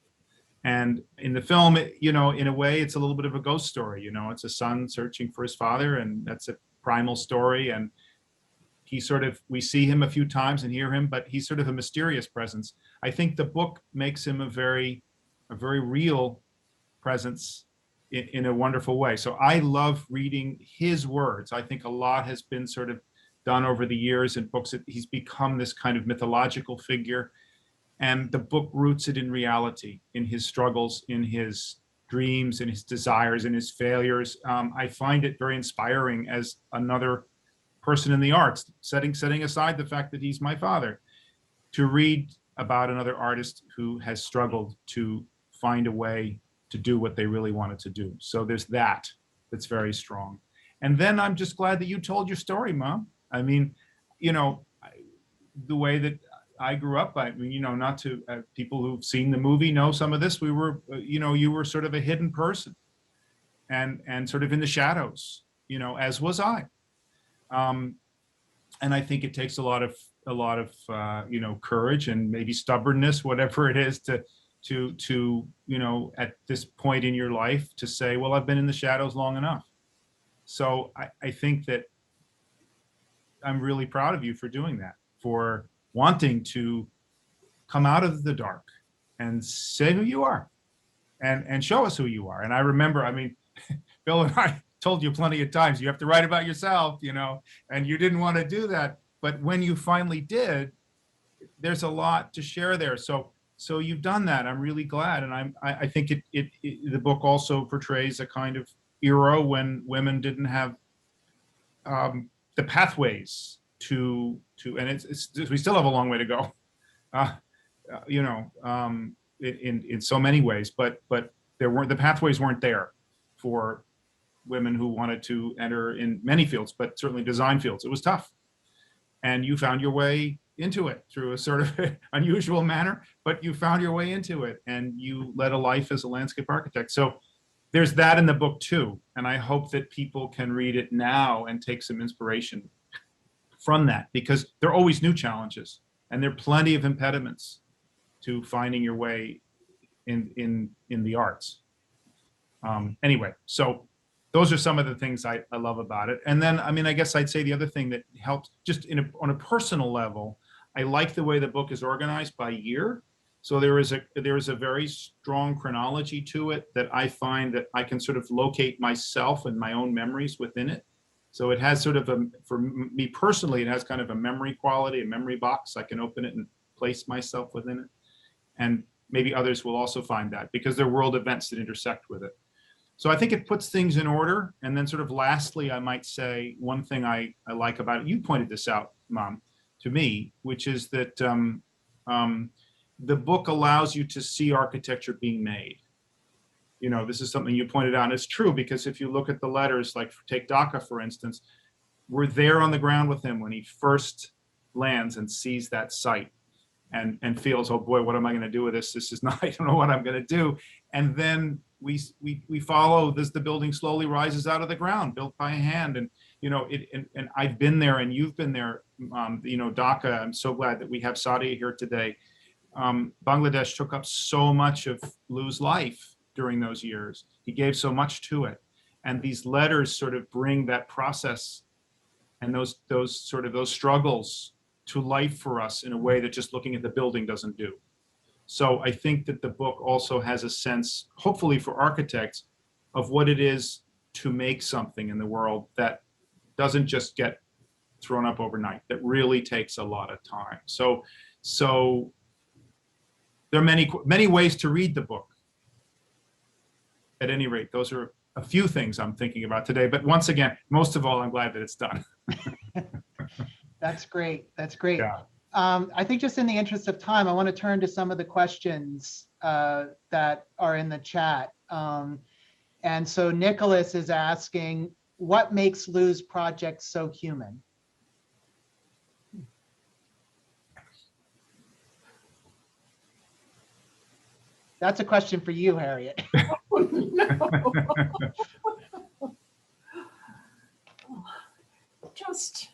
And in the film, you know, in a way, it's a little bit of a ghost story. You know, it's a son searching for his father, and that's a primal story. And we see him a few times and hear him, but he's sort of a mysterious presence. I think the book makes him a very real presence in a wonderful way. So I love reading his words. I think a lot has been sort of done over the years in books. That he's become this kind of mythological figure, and the book roots it in reality, in his struggles, in his dreams, in his desires, in his failures. I find it very inspiring as another person in the arts, setting aside the fact that he's my father, to read about another artist who has struggled to find a way to do what they really wanted to do. So there's that's very strong. And then I'm just glad that you told your story, Mom. I mean, you know, the way that I grew up, I mean, you know, not to people who've seen the movie know some of this, we were, you know, you were sort of a hidden person and sort of in the shadows, you know, as was I. And I think it takes a lot of you know, courage and maybe stubbornness, whatever it is, to you know, at this point in your life, to say, well, I've been in the shadows long enough. So I think that I'm really proud of you for doing that, for wanting to come out of the dark and say who you are and show us who you are. And I remember, I mean, Bill and I told you plenty of times, you have to write about yourself, you know, and you didn't want to do that. But when you finally did, there's a lot to share there. So you've done that. I'm really glad. And I think the book also portrays a kind of era when women didn't have the pathways to and we still have a long way to go, you know, in so many ways, but the pathways weren't there for women who wanted to enter in many fields, but certainly design fields. It was tough. And you found your way into it through a sort of unusual manner, but you found your way into it and you led a life as a landscape architect. So there's that in the book too. And I hope that people can read it now and take some inspiration from that, because there are always new challenges and there are plenty of impediments to finding your way in the arts. Anyway, so those are some of the things I love about it. And then, I mean, I guess I'd say the other thing that helps just on a personal level, I like the way the book is organized by year. So there is a very strong chronology to it that I find that I can sort of locate myself and my own memories within it. So it has sort of for me personally, it has kind of a memory quality, a memory box. I can open it and place myself within it. And maybe others will also find that, because there are world events that intersect with it. So I think it puts things in order. And then sort of lastly, I might say one thing I like about it, you pointed this out, Mom, to me, which is that the book allows you to see architecture being made. You know, this is something you pointed out, and it's true, because if you look at the letters, like take Dhaka, for instance, we're there on the ground with him when he first lands and sees that site and feels, oh boy, what am I going to do with this? This is not, I don't know what I'm going to do. And then we follow this, the building slowly rises out of the ground, built by hand. And, you know, and I've been there and you've been there, you know, Dhaka, I'm so glad that we have Sadia here today. Bangladesh took up so much of Lou's life during those years. He gave so much to it. And these letters sort of bring that process and those struggles to life for us in a way that just looking at the building doesn't do. So I think that the book also has a sense, hopefully for architects, of what it is to make something in the world that doesn't just get thrown up overnight, that really takes a lot of time. So there are many ways to read the book. At any rate, those are a few things I'm thinking about today. But once again, most of all, I'm glad that it's done. That's great. That's great. Yeah. I think just in the interest of time, I want to turn to some of the questions that are in the chat. And so Nicholas is asking, what makes Lou's project so human? That's a question for you, Harriet. Oh, no. Just,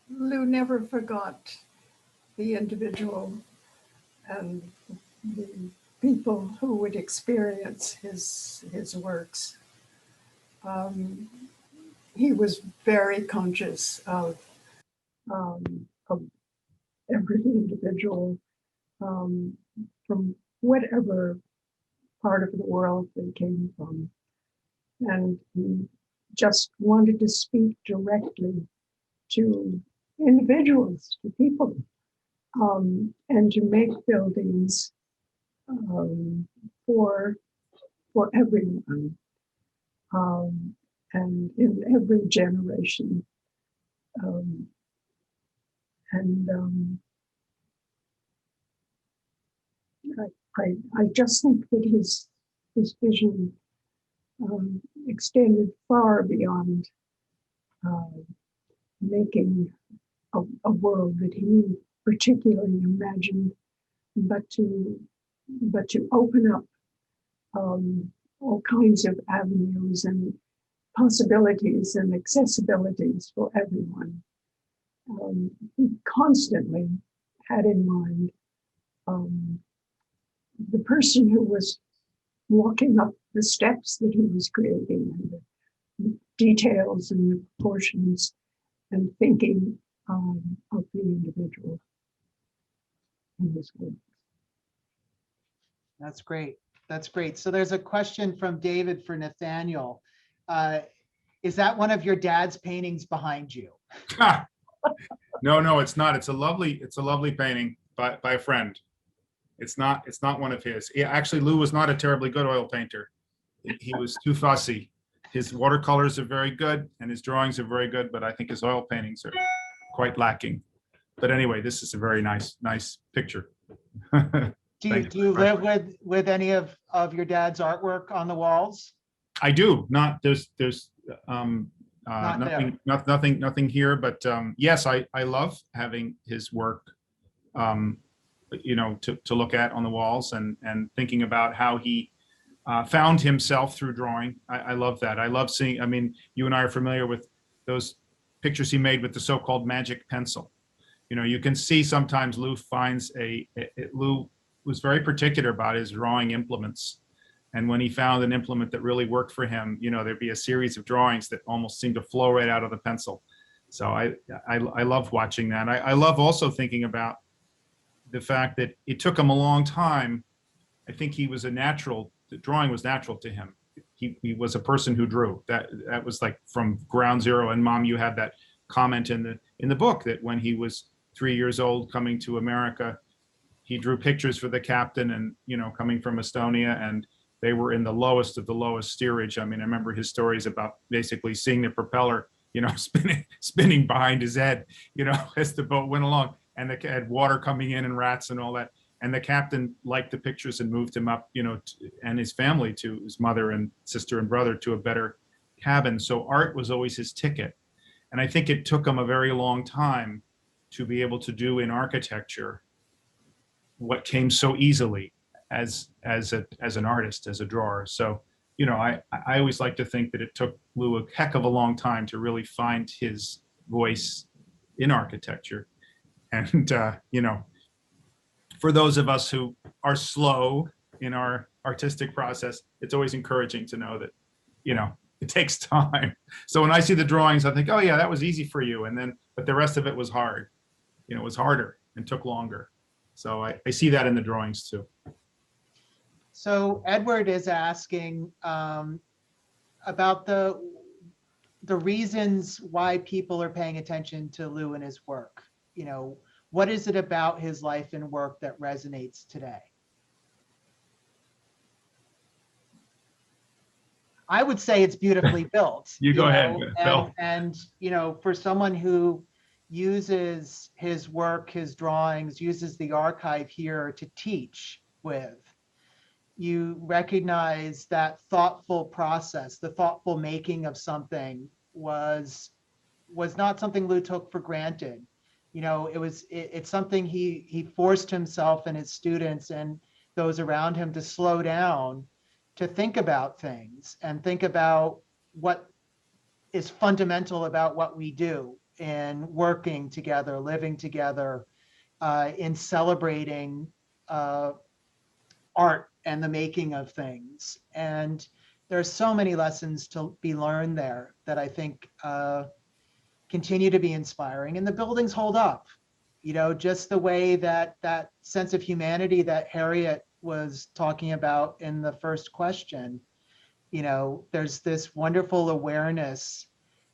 Lou never forgot the individual and the people who would experience his works. He was very conscious of every individual from whatever part of the world they came from. And he just wanted to speak directly to individuals, to people, and to make buildings for everyone, and in every generation. I just think that his vision extended far beyond making a world that he particularly imagined, but to open up all kinds of avenues and possibilities and accessibilities for everyone. He constantly had in mind the person who was walking up the steps that he was creating, and the details and the proportions, and thinking of the individual in his work. That's great. That's great. So there's a question from David for Nathaniel. Is that one of your dad's paintings behind you? No, it's not. It's a lovely painting by a friend. It's not one of his. Yeah, actually, Lou was not a terribly good oil painter. He was too fussy. His watercolors are very good and his drawings are very good, but I think his oil paintings are quite lacking. But anyway, this is a very nice picture. Do you live with any of your dad's artwork on the walls? I do. There's nothing here, but yes, I love having his work, you know, to look at on the walls, and thinking about how he found himself through drawing. I love that. I love seeing, I mean, you and I are familiar with those pictures he made with the so-called magic pencil. You know, you can see sometimes Lou finds Lou was very particular about his drawing implements. And when he found an implement that really worked for him, you know, there'd be a series of drawings that almost seemed to flow right out of the pencil. So I love watching that. I love also thinking about the fact that it took him a long time. I think he was the drawing was natural to him. He was a person who drew. That was like from ground zero. And Mom, you had that comment in the book that when he was 3 years old coming to America, he drew pictures for the captain and, coming from Estonia, and they were in the lowest of the lowest steerage. I mean, I remember his stories about basically seeing the propeller, spinning behind his head, as the boat went along, and they had water coming in and rats and all that. And the captain liked the pictures and moved him up, and his family, to his mother and sister and brother, to a better cabin. So art was always his ticket. And I think it took him a very long time to be able to do in architecture what came so easily as an artist, as a drawer. So, I always like to think that it took Lou a heck of a long time to really find his voice in architecture. And, for those of us who are slow in our artistic process, it's always encouraging to know that, it takes time. So when I see the drawings, I think, oh yeah, that was easy for you. But the rest of it was hard. It was harder and took longer. So I see that in the drawings too. So Edward is asking about the reasons why people are paying attention to Lou and his work. What is it about his life and work that resonates today? I would say it's beautifully built. You go ahead, Bill. And for someone who uses his work, his drawings, uses the archive here to teach with, you recognize that thoughtful process, the thoughtful making of something was not something Lou took for granted. It's something he forced himself and his students and those around him to slow down, to think about things and think about what is fundamental about what we do in working together, living together, in celebrating art and the making of things. And there's so many lessons to be learned there that I think continue to be inspiring. And the buildings hold up, just the way that sense of humanity that Harriet was talking about in the first question. There's this wonderful awareness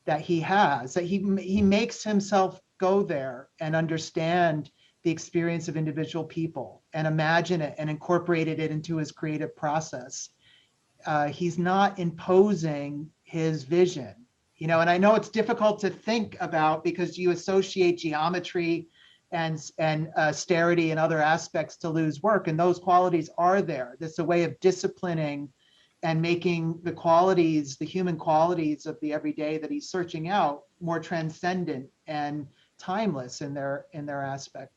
that he has, that he makes himself go there and understand the experience of individual people and imagine it and incorporated it into his creative process. He's not imposing his vision, and I know it's difficult to think about because you associate geometry and austerity and other aspects to Lou's work, and those qualities are there. There's a way of disciplining and making the qualities, the human qualities of the everyday that he's searching out, more transcendent and timeless in their aspect.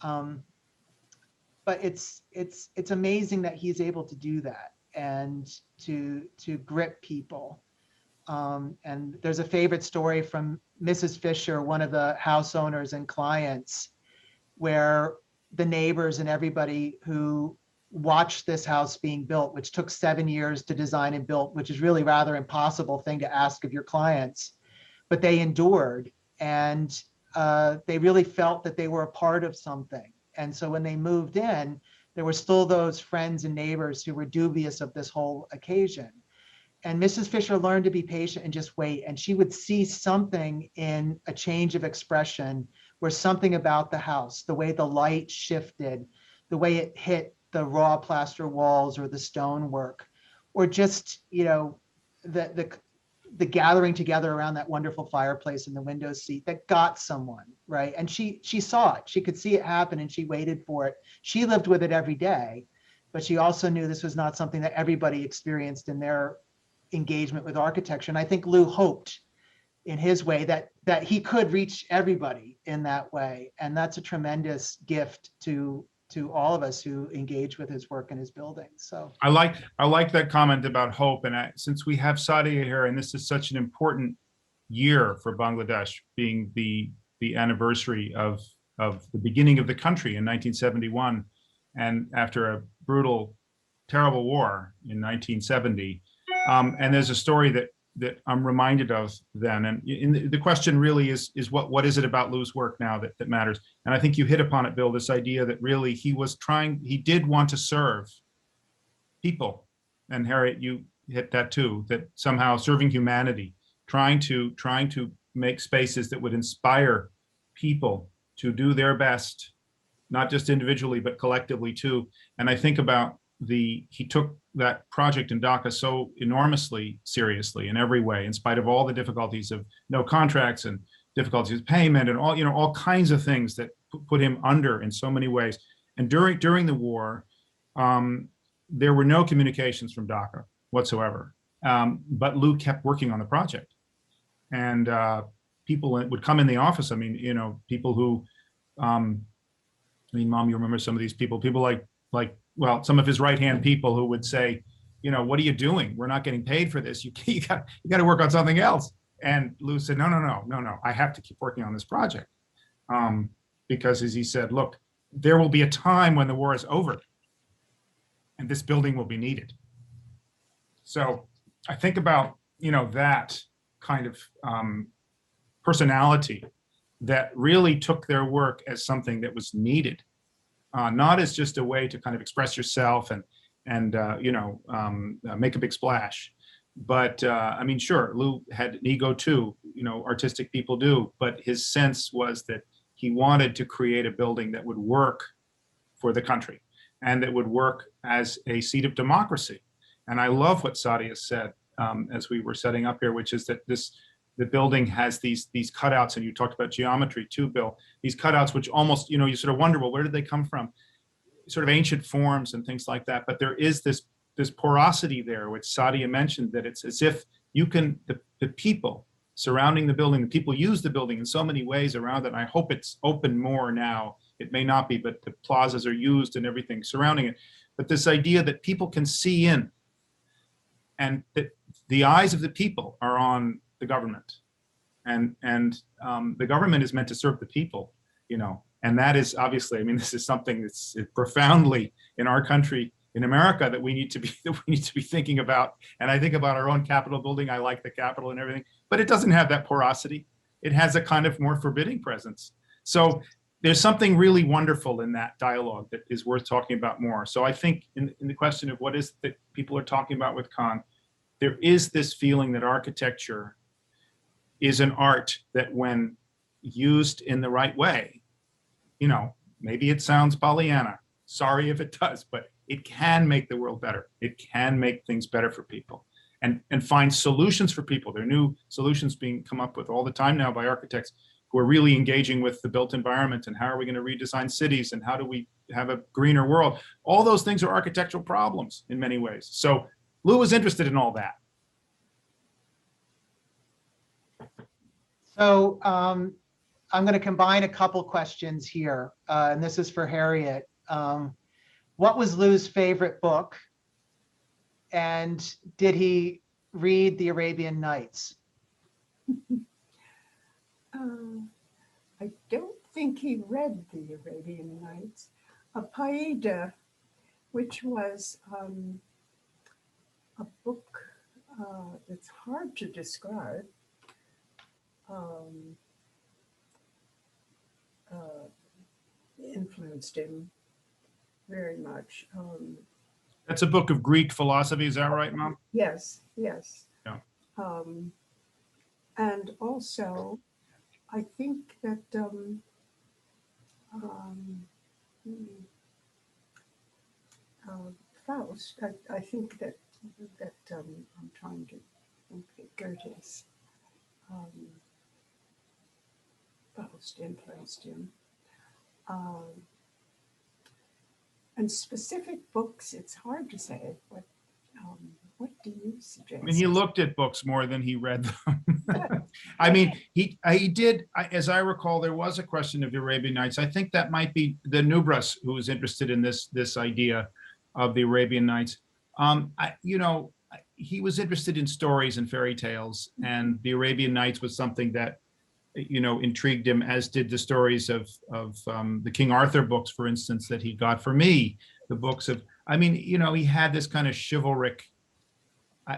But it's amazing that he's able to do that and to grip people. And there's a favorite story from Mrs. Fisher, one of the house owners and clients, where the neighbors and everybody who watched this house being built, which took 7 years to design and build, which is really rather impossible thing to ask of your clients, but they endured, and they really felt that they were a part of something. And so when they moved in, there were still those friends and neighbors who were dubious of this whole occasion. And Mrs. Fisher learned to be patient and just wait. And she would see something in a change of expression, where something about the house, the way the light shifted, the way it hit the raw plaster walls or the stonework, or just, the gathering together around that wonderful fireplace in the window seat, that got someone, right? And she saw it, she could see it happen, and she waited for it. She lived with it every day, but she also knew this was not something that everybody experienced in their engagement with architecture. And I think Lou hoped in his way that he could reach everybody in that way. And that's a tremendous gift to all of us who engage with his work and his buildings. So I like that comment about hope. And since we have Sadia here, and this is such an important year for Bangladesh, being the anniversary of the beginning of the country in 1971, and after a brutal, terrible war in 1970. And there's a story that I'm reminded of then. And the question really is what is it about Lou's work now that matters? And I think you hit upon it, Bill, this idea that really he did want to serve people. And Harriet, you hit that too, that somehow serving humanity, trying to make spaces that would inspire people to do their best, not just individually, but collectively too. And I think about he took that project in Dhaka so enormously seriously in every way, in spite of all the difficulties of no contracts and difficulties with payment and all, all kinds of things that put him under in so many ways. And during the war, there were no communications from Dhaka whatsoever. But Lou kept working on the project, and people would come in the office. I mean, people who, Mom, you remember some of these people like, well, some of his right-hand people who would say, what are you doing? We're not getting paid for this. You got to work on something else. And Lou said, no, I have to keep working on this project. Because as he said, look, there will be a time when the war is over and this building will be needed. So I think about, that kind of personality that really took their work as something that was needed. Not as just a way to kind of express yourself and make a big splash. But I mean, sure, Lou had an ego too, artistic people do, but his sense was that he wanted to create a building that would work for the country and that would work as a seat of democracy. And I love what Sadia said as we were setting up here, which is that the building has these cutouts, and you talked about geometry too, Bill, these cutouts, which almost, you sort of wonder, well, where did they come from? Sort of ancient forms and things like that. But there is this porosity there, which Sadia mentioned, that it's as if the people surrounding the building, the people use the building in so many ways around it. And I hope it's open more now. It may not be, but the plazas are used and everything surrounding it. But this idea that people can see in, and that the eyes of the people are on the government, and the government is meant to serve the people, and that is obviously, I mean, this is something that's profoundly in our country, in America, that we need to be thinking about. And I think about our own Capitol building. I like the Capitol and everything, but it doesn't have that porosity. It has a kind of more forbidding presence. So there's something really wonderful in that dialogue that is worth talking about more. So I think in the question of what is that people are talking about with Kahn, there is this feeling that architecture is an art that, when used in the right way, maybe it sounds Pollyanna, sorry if it does, but it can make the world better. It can make things better for people and find solutions for people. There are new solutions being come up with all the time now by architects who are really engaging with the built environment, and how are we going to redesign cities, and how do we have a greener world? All those things are architectural problems in many ways. So Lou was interested in all that. So I'm going to combine a couple questions here, and this is for Harriet. What was Lou's favorite book? And did he read The Arabian Nights? I don't think he read The Arabian Nights. Paida, which was a book that's hard to describe, influenced him very much. That's a book of Greek philosophy, is that right, Mom? Yes. Yeah. And also, I think that Faust, I think that I'm trying to think Goethe's Faust influenced him. And specific books, it's hard to say, but what do you suggest? I mean, he looked at books more than he read them. I mean, he did, as I recall, there was a question of the Arabian Nights. I think that might be the Nubras who was interested in this idea of the Arabian Nights. He was interested in stories and fairy tales, and the Arabian Nights was something that, intrigued him, as did the stories of the King Arthur books, for instance, that he got for me. The books of, he had this kind of chivalric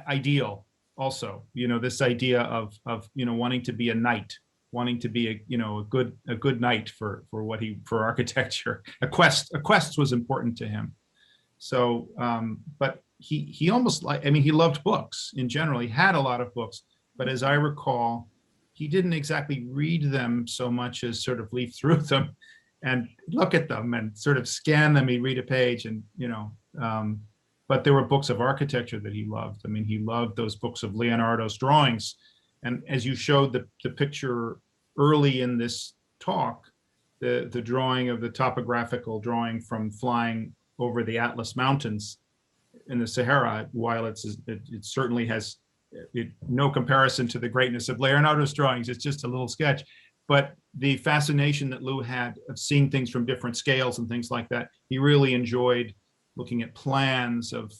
ideal also, this idea of wanting to be a knight, wanting to be a good knight for architecture. A quest was important to him. So, but he almost he loved books in general. He had a lot of books, but as I recall, he didn't exactly read them so much as sort of leaf through them. and look at them and sort of scan them. He'd read a page and, but there were books of architecture that he loved. I mean, he loved those books of Leonardo's drawings. And as you showed the picture early in this talk, the drawing of the topographical drawing from flying over the Atlas Mountains in the Sahara, while it certainly has no comparison to the greatness of Leonardo's drawings, it's just a little sketch. But the fascination that Lou had of seeing things from different scales and things like that, he really enjoyed looking at plans of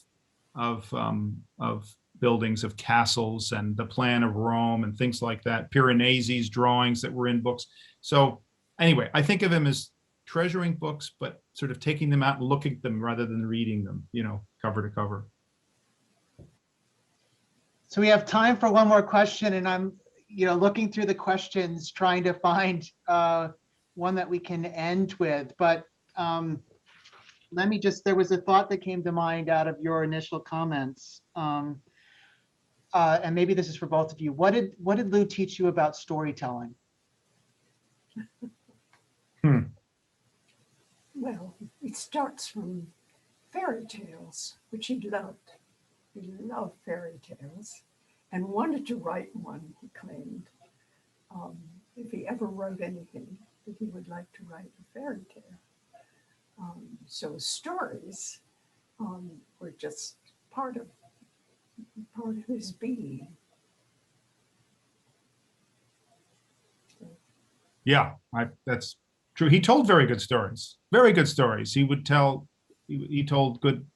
buildings, of castles, and the plan of Rome and things like that. Piranesi's drawings that were in books. So anyway, I think of him as treasuring books, but sort of taking them out and looking at them rather than reading them, cover to cover. So we have time for one more question, and I'm looking through the questions, trying to find one that we can end with. But let me there was a thought that came to mind out of your initial comments. And maybe this is for both of you. What did Lou teach you about storytelling? Well, it starts from fairy tales, which he loved. He loved fairy tales and wanted to write one, he claimed. If he ever wrote anything, that he would like to write a fairy tale. So stories were just part of his being. Yeah, that's true. He told very good stories. Very good stories. He told good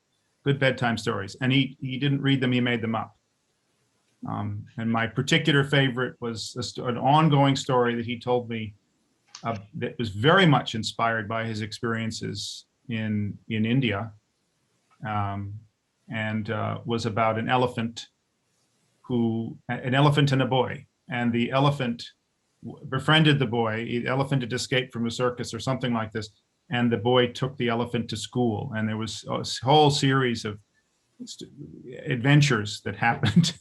bedtime stories, and he didn't read them. He made them up. And my particular favorite was an ongoing story that he told me that was very much inspired by his experiences in India, and was about an elephant and a boy, and the elephant befriended the boy. The elephant had escaped from a circus or something like this, and the boy took the elephant to school, and there was a whole series of adventures that happened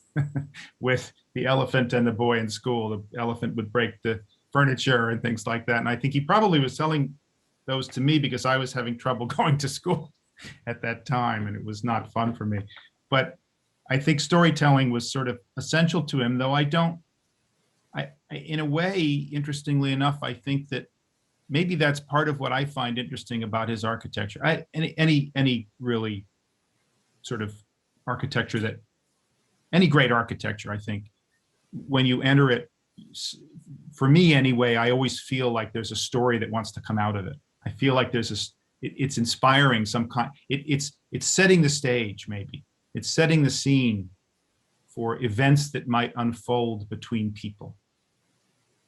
with the elephant and the boy in school. The elephant would break the furniture and things like that, and I think he probably was telling those to me because I was having trouble going to school at that time, and it was not fun for me. But I think storytelling was sort of essential to him, though in a way, interestingly enough, I think that maybe that's part of what I find interesting about his architecture. Any really sort of architecture any great architecture, I think, when you enter it, for me anyway, I always feel like there's a story that wants to come out of it. I feel like it's inspiring some kind, it's setting the stage, maybe. It's setting the scene for events that might unfold between people.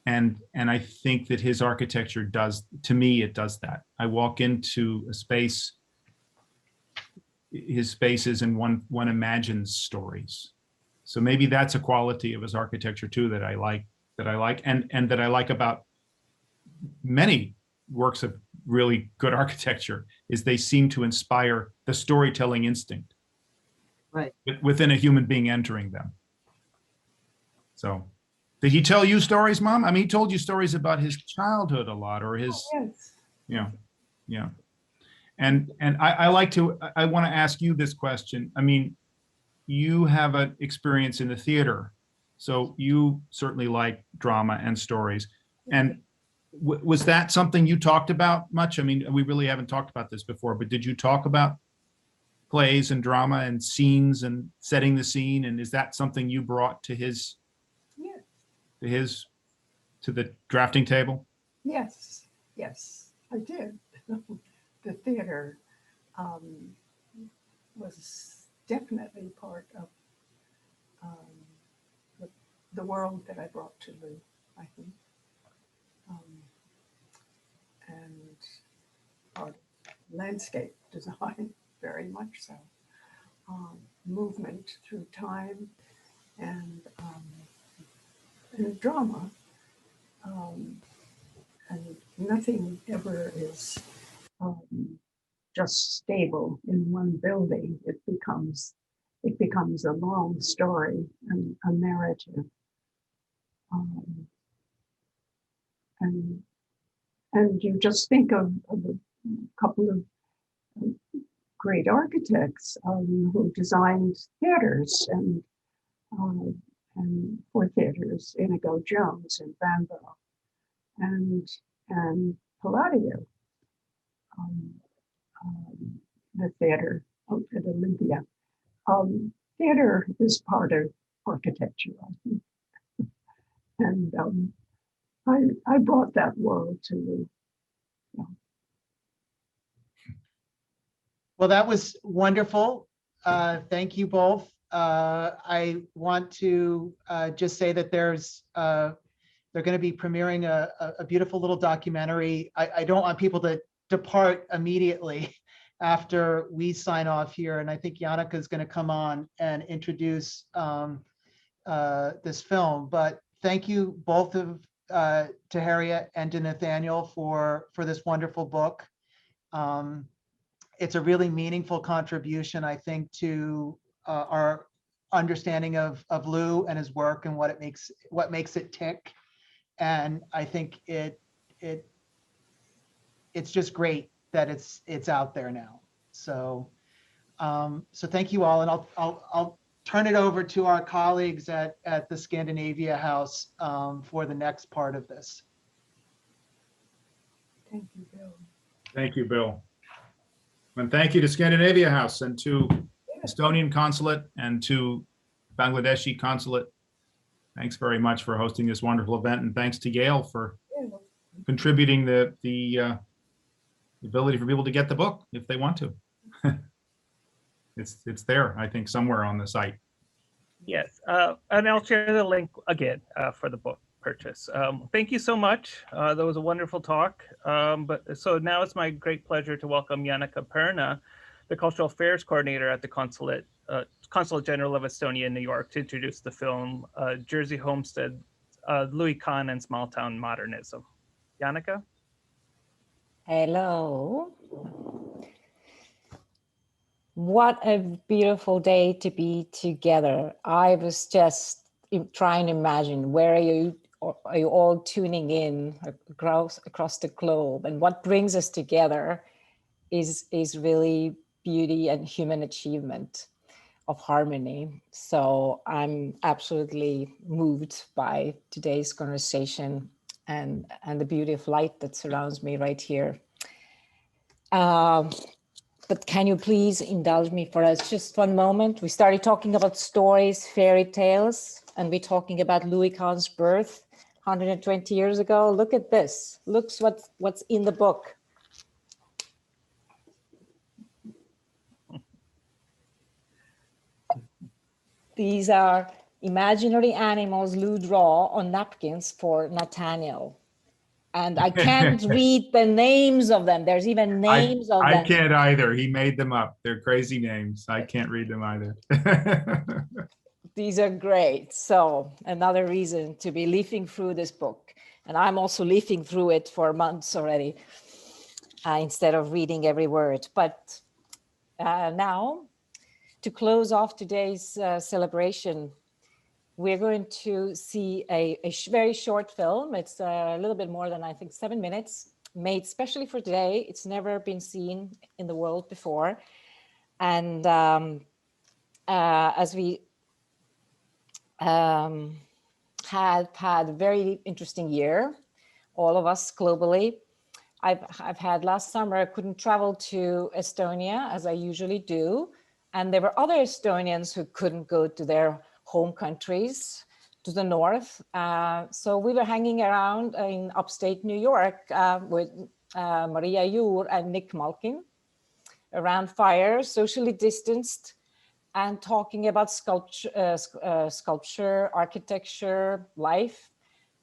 And I think that his architecture does, to me, it does that. I walk into a space, his spaces, and one imagines stories. So maybe that's a quality of his architecture too that I like, and that I like about many works of really good architecture, is they seem to inspire the storytelling instinct, right, within a human being entering them. So, did he tell you stories, Mom? I mean, he told you stories about his childhood a lot, or his, Yes. yeah. And I want to ask you this question. I mean, you have an experience in the theater, so you certainly like drama and stories. And was that something you talked about much? I mean, we really haven't talked about this before, but did you talk about plays and drama and scenes and setting the scene? And is that something you brought to to the drafting table? Yes, I did. The theater was definitely part of the world that I brought to Lou, I think. And part of landscape design, very much so. Movement through time, and drama. And nothing ever is just stable in one building. It becomes a long story and a narrative. And And you just think of a couple of great architects who designed theaters and for theaters, Inigo Jones and Van Gogh and Palladio, the theater at Olympia. Theater is part of architecture, I think. And I brought that world to the. Well, that was wonderful. Thank you both. I want to just say that they're going to be premiering a beautiful little documentary. I don't want people to depart immediately after we sign off here. And I think Janneke is going to come on and introduce this film. But thank you both to Harriet and to Nathaniel for this wonderful book. It's a really meaningful contribution, I think, to our understanding of Lou and his work and what makes it tick. And I think it's just great that it's out there now. So so thank you all, and I'll turn it over to our colleagues at the Scandinavia House for the next part of this. Thank you, Bill. Thank you, Bill. And thank you to Scandinavia House and to Estonian Consulate and to Bangladeshi Consulate. Thanks very much for hosting this wonderful event, and thanks to Yale for contributing the ability for people to get the book if they want to. It's there, I think, somewhere on the site. Yes, and I'll share the link again for the book purchase. Thank you so much. That was a wonderful talk. So now it's my great pleasure to welcome Janneke Perna, the Cultural Affairs Coordinator at the Consulate General of Estonia in New York, to introduce the film Jersey Homestead, Louis Kahn and Small Town Modernism. Janneke? Hello. What a beautiful day to be together. I was just trying to imagine, where are you all tuning in across the globe, and what brings us together is really beauty and human achievement of harmony. So I'm absolutely moved by today's conversation and the beauty of light that surrounds me right here. But can you please indulge me for us just one moment? We started talking about stories, fairy tales, and we're talking about Louis Kahn's birth 120 years ago. Look at this. Look what's in the book. These are imaginary animals Lou draw on napkins for Nathaniel. And I can't read the names of them. There's even names of them. I can't either. He made them up. They're crazy names. I can't read them either. These are great. So another reason to be leafing through this book. And I'm also leafing through it for months already, instead of reading every word. But now, to close off today's celebration, we're going to see a very short film. It's a little bit more than, I think, 7 minutes, made specially for today. It's never been seen in the world before. And as we had a very interesting year, all of us globally. I've had last summer, I couldn't travel to Estonia as I usually do. And there were other Estonians who couldn't go to their home countries to the north. So we were hanging around in upstate New York with Maria Juur and Nick Malkin around fire, socially distanced, and talking about sculpture, architecture, life.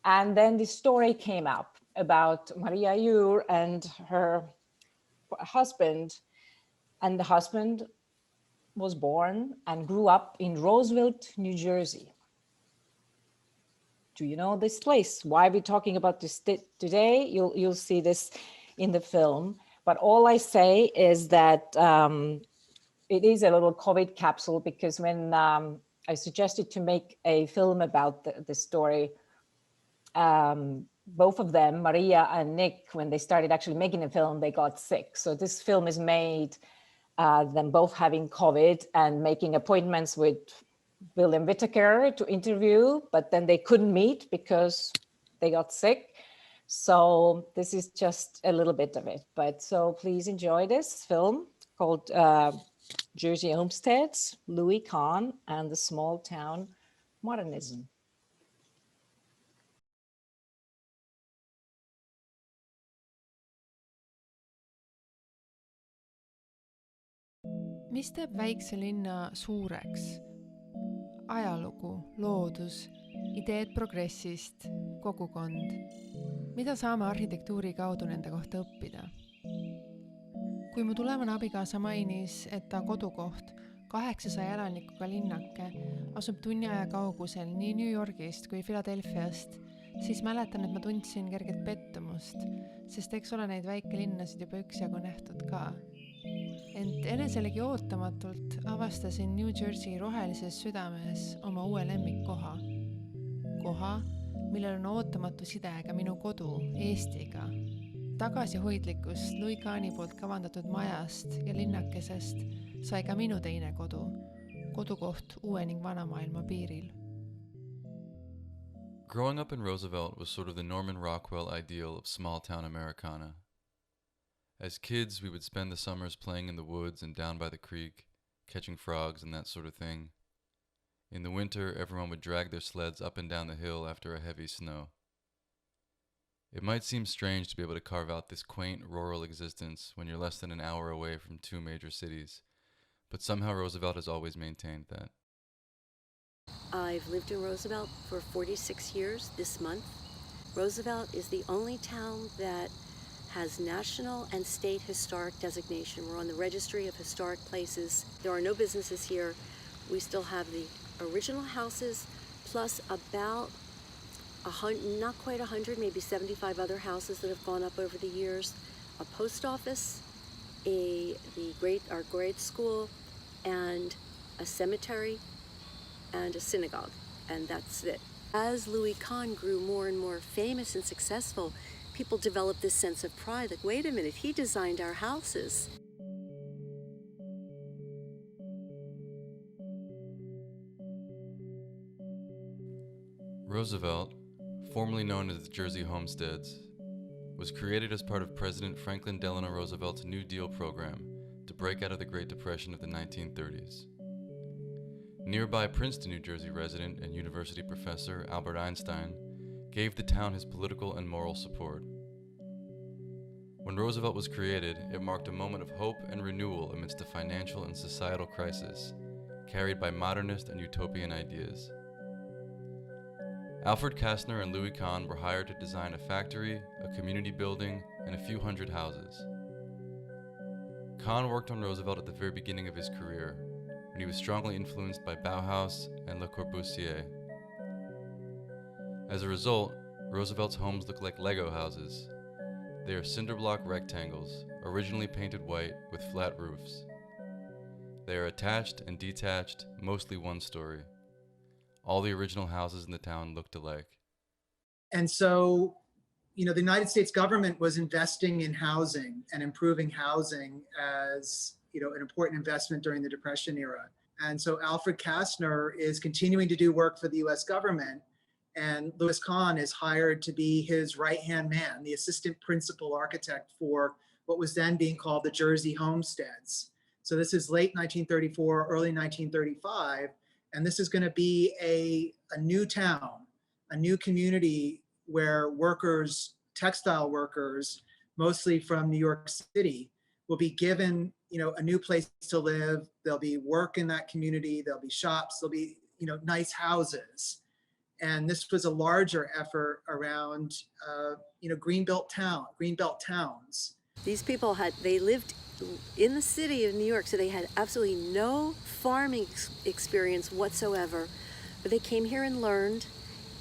And then the story came up about Maria Juur and her husband. And the husband was born and grew up in Roosevelt, New Jersey. Do you know this place? Why are we talking about this today? You'll see this in the film. But all I say is that it is a little COVID capsule, because when I suggested to make a film about the story, both of them, Maria and Nick, when they started actually making the film, they got sick. So this film is made them both having COVID and making appointments with William Whitaker to interview, but then they couldn't meet because they got sick. So this is just a little bit of it. But so please enjoy this film called Jersey Homesteads, Louis Kahn and the Small Town Modernism. mis teeb väikse linna suureks? Ajalugu, loodus, ideed progressist, kogukond. Mida saame arhitektuuri kaudu nende kohta õppida? Kui mu tulevane abikaasa mainis, et ta kodukoht 800 elanikuga linnake asub tunni aja kaugusel nii New Yorgist kui Philadelphiast, siis mäletan, et ma tundsin kerget pettumust, sest eks ole neid väikelinnasid juba üksjagu nähtud ka. Ent eneselegi ootamatult avastasin New Jersey rohelises südames oma uue lemmikkoha. Koha, millel on ootamatu side ka minu kodu Eestiga. Tagasihoidlikust Louis Kahni poolt kavandatud majast ja linnakesest sai ka minu teine kodu, kodukoht uue ning vana maailma piiril. Growing up in Roosevelt was sort of the Norman Rockwell ideal of small-town Americana. As kids, we would spend the summers playing in the woods and down by the creek, catching frogs and that sort of thing. In the winter, everyone would drag their sleds up and down the hill after a heavy snow. It might seem strange to be able to carve out this quaint rural existence when you're less than an hour away from two major cities, but somehow Roosevelt has always maintained that. I've lived in Roosevelt for 46 years this month. Roosevelt is the only town that has national and state historic designation. We're on the Registry of Historic Places. There are no businesses here. We still have the original houses, plus about not quite 100, maybe 75 other houses that have gone up over the years. A post office, our grade school, and a cemetery, and a synagogue, and that's it. As Louis Kahn grew more and more famous and successful, people developed this sense of pride, like, wait a minute, he designed our houses. Roosevelt, formerly known as the Jersey Homesteads, was created as part of President Franklin Delano Roosevelt's New Deal program to break out of the Great Depression of the 1930s. Nearby Princeton, New Jersey resident and university professor Albert Einstein gave the town his political and moral support. When Roosevelt was created, it marked a moment of hope and renewal amidst a financial and societal crisis, carried by modernist and utopian ideas. Alfred Kastner and Louis Kahn were hired to design a factory, a community building, and a few hundred houses. Kahn worked on Roosevelt at the very beginning of his career, when he was strongly influenced by Bauhaus and Le Corbusier. As a result, Roosevelt's homes look like Lego houses. They are cinder block rectangles, originally painted white with flat roofs. They are attached and detached, mostly one story. All the original houses in the town looked alike. And so, the United States government was investing in housing and improving housing as, an important investment during the Depression era. And so Alfred Kastner is continuing to do work for the US government, and Louis Kahn is hired to be his right-hand man, the assistant principal architect for what was then being called the Jersey Homesteads. So this is late 1934, early 1935, and this is going to be a new town, a new community where workers, textile workers, mostly from New York City, will be given, a new place to live. There'll be work in that community. There'll be shops. There'll be, nice houses. And this was a larger effort around, greenbelt towns. These people they lived in the city of New York, so they had absolutely no farming experience whatsoever. But they came here and learned,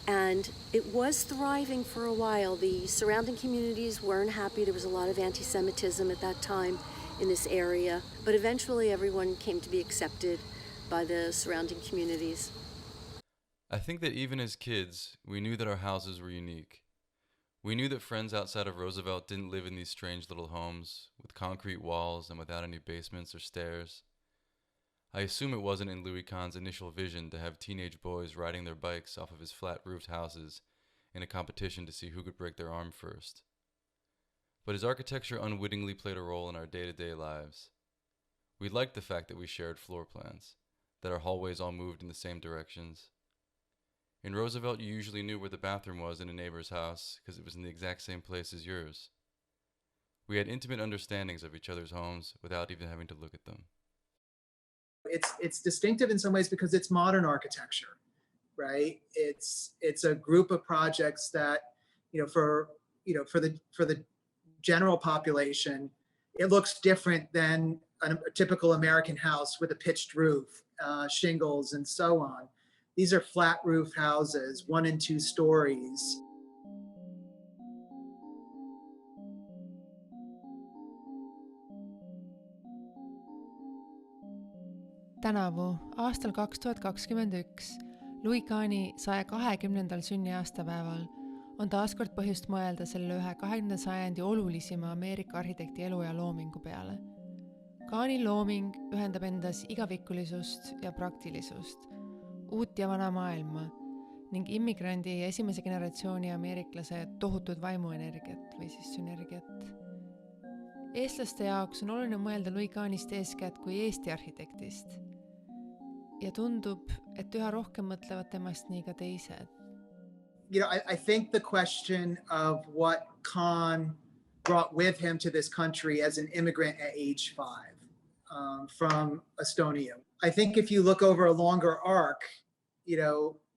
and it was thriving for a while. The surrounding communities weren't happy. There was a lot of anti-Semitism at that time in this area, but eventually everyone came to be accepted by the surrounding communities. I think that even as kids, we knew that our houses were unique. We knew that friends outside of Roosevelt didn't live in these strange little homes with concrete walls and without any basements or stairs. I assume it wasn't in Louis Kahn's initial vision to have teenage boys riding their bikes off of his flat-roofed houses in a competition to see who could break their arm first. But his architecture unwittingly played a role in our day-to-day lives. We liked the fact that we shared floor plans, that our hallways all moved in the same directions. In Roosevelt, you usually knew where the bathroom was in a neighbor's house because it was in the exact same place as yours. We had intimate understandings of each other's homes without even having to look at them. It's distinctive in some ways because it's modern architecture, right? It's a group of projects that, for the general population, it looks different than a typical American house with a pitched roof, shingles, and so on. These are flat roof houses, 1 and 2 stories. Tänavu, aastal 2021, Louis Kahni 120. sünniaastapäeval on taaskord põhjust mõelda selle ühe 20. sajandi olulisima Ameerika arhitekti elu ja loomingu peale. Kahni looming ühendab endas igavikulisust ja praktilisust, uut ja vana maailma ning immigrandi ja esimese generatsiooni ameeriklase tohutud vaimuenergiat või siis sünergiat. Eestlaste jaoks on oluline mõelda Louis Kahnist eeskätt kui Eesti arhitektist. Ja tundub, et üha rohkem mõtlevad temast nii ka teised. I think the question of what Kahn brought with him to this country as an immigrant at age 5 from Estonia. I think if you look over a longer arc,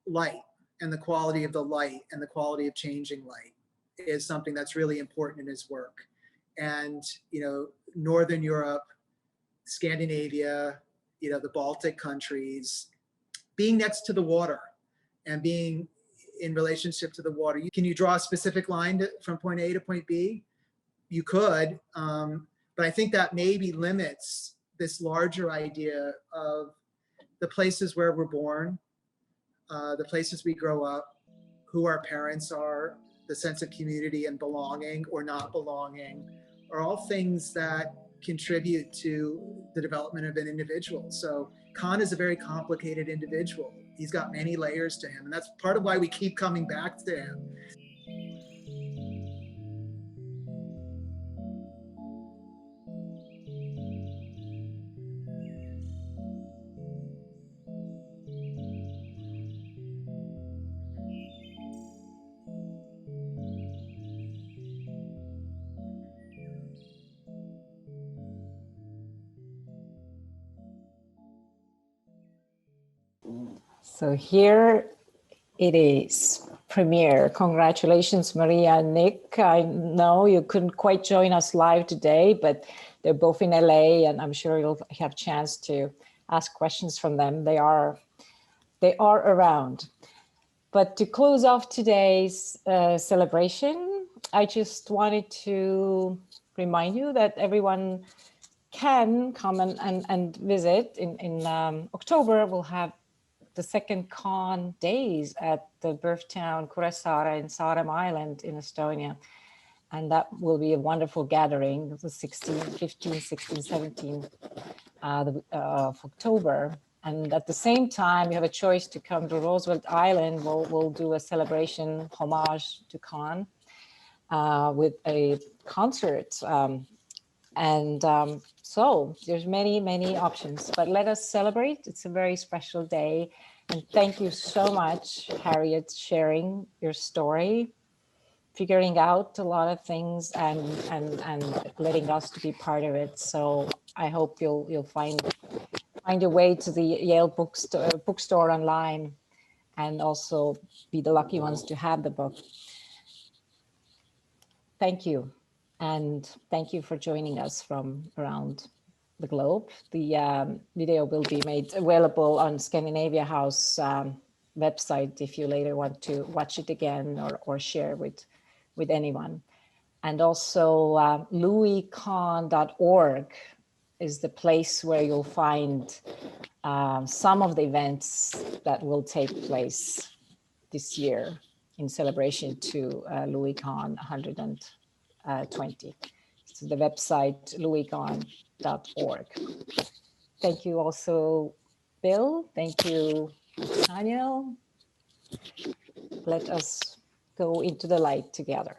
light and the quality of the light and the quality of changing light is something that's really important in his work. And, Northern Europe, Scandinavia, the Baltic countries, being next to the water and being in relationship to the water. Can you draw a specific line from point A to point B? You could, but I think that maybe limits this larger idea of the places where we're born, the places we grow up, who our parents are, the sense of community and belonging or not belonging, are all things that contribute to the development of an individual. So Kahn is a very complicated individual. He's got many layers to him, and that's part of why we keep coming back to him. So here it is, premiere. Congratulations, Maria and Nick. I know you couldn't quite join us live today, but they're both in LA, and I'm sure you'll have a chance to ask questions from them. They are around. But to close off today's celebration, I just wanted to remind you that everyone can come and visit. In October, we'll have the second Kahn days at the birth town Kuressaare in Saaremaa Island in Estonia. And that will be a wonderful gathering, the 15, 16, 17 of October. And at the same time, you have a choice to come to Roosevelt Island. We'll do a celebration, homage to Kahn with a concert. So there's many, many options, but let us celebrate. It's a very special day. And thank you so much, Harriet, sharing your story, figuring out a lot of things and letting us to be part of it. So I hope you'll find your way to the Yale bookstore online and also be the lucky ones to have the book. Thank you. And thank you for joining us from around the globe. The video will be made available on Scandinavia House website if you later want to watch it again or share with anyone. And also louiskahn.org is the place where you'll find some of the events that will take place this year in celebration to Louis Kahn 120. So the website louiskahn.org. Thank you also, Bill. Thank you, Nathaniel. Let us go into the light together.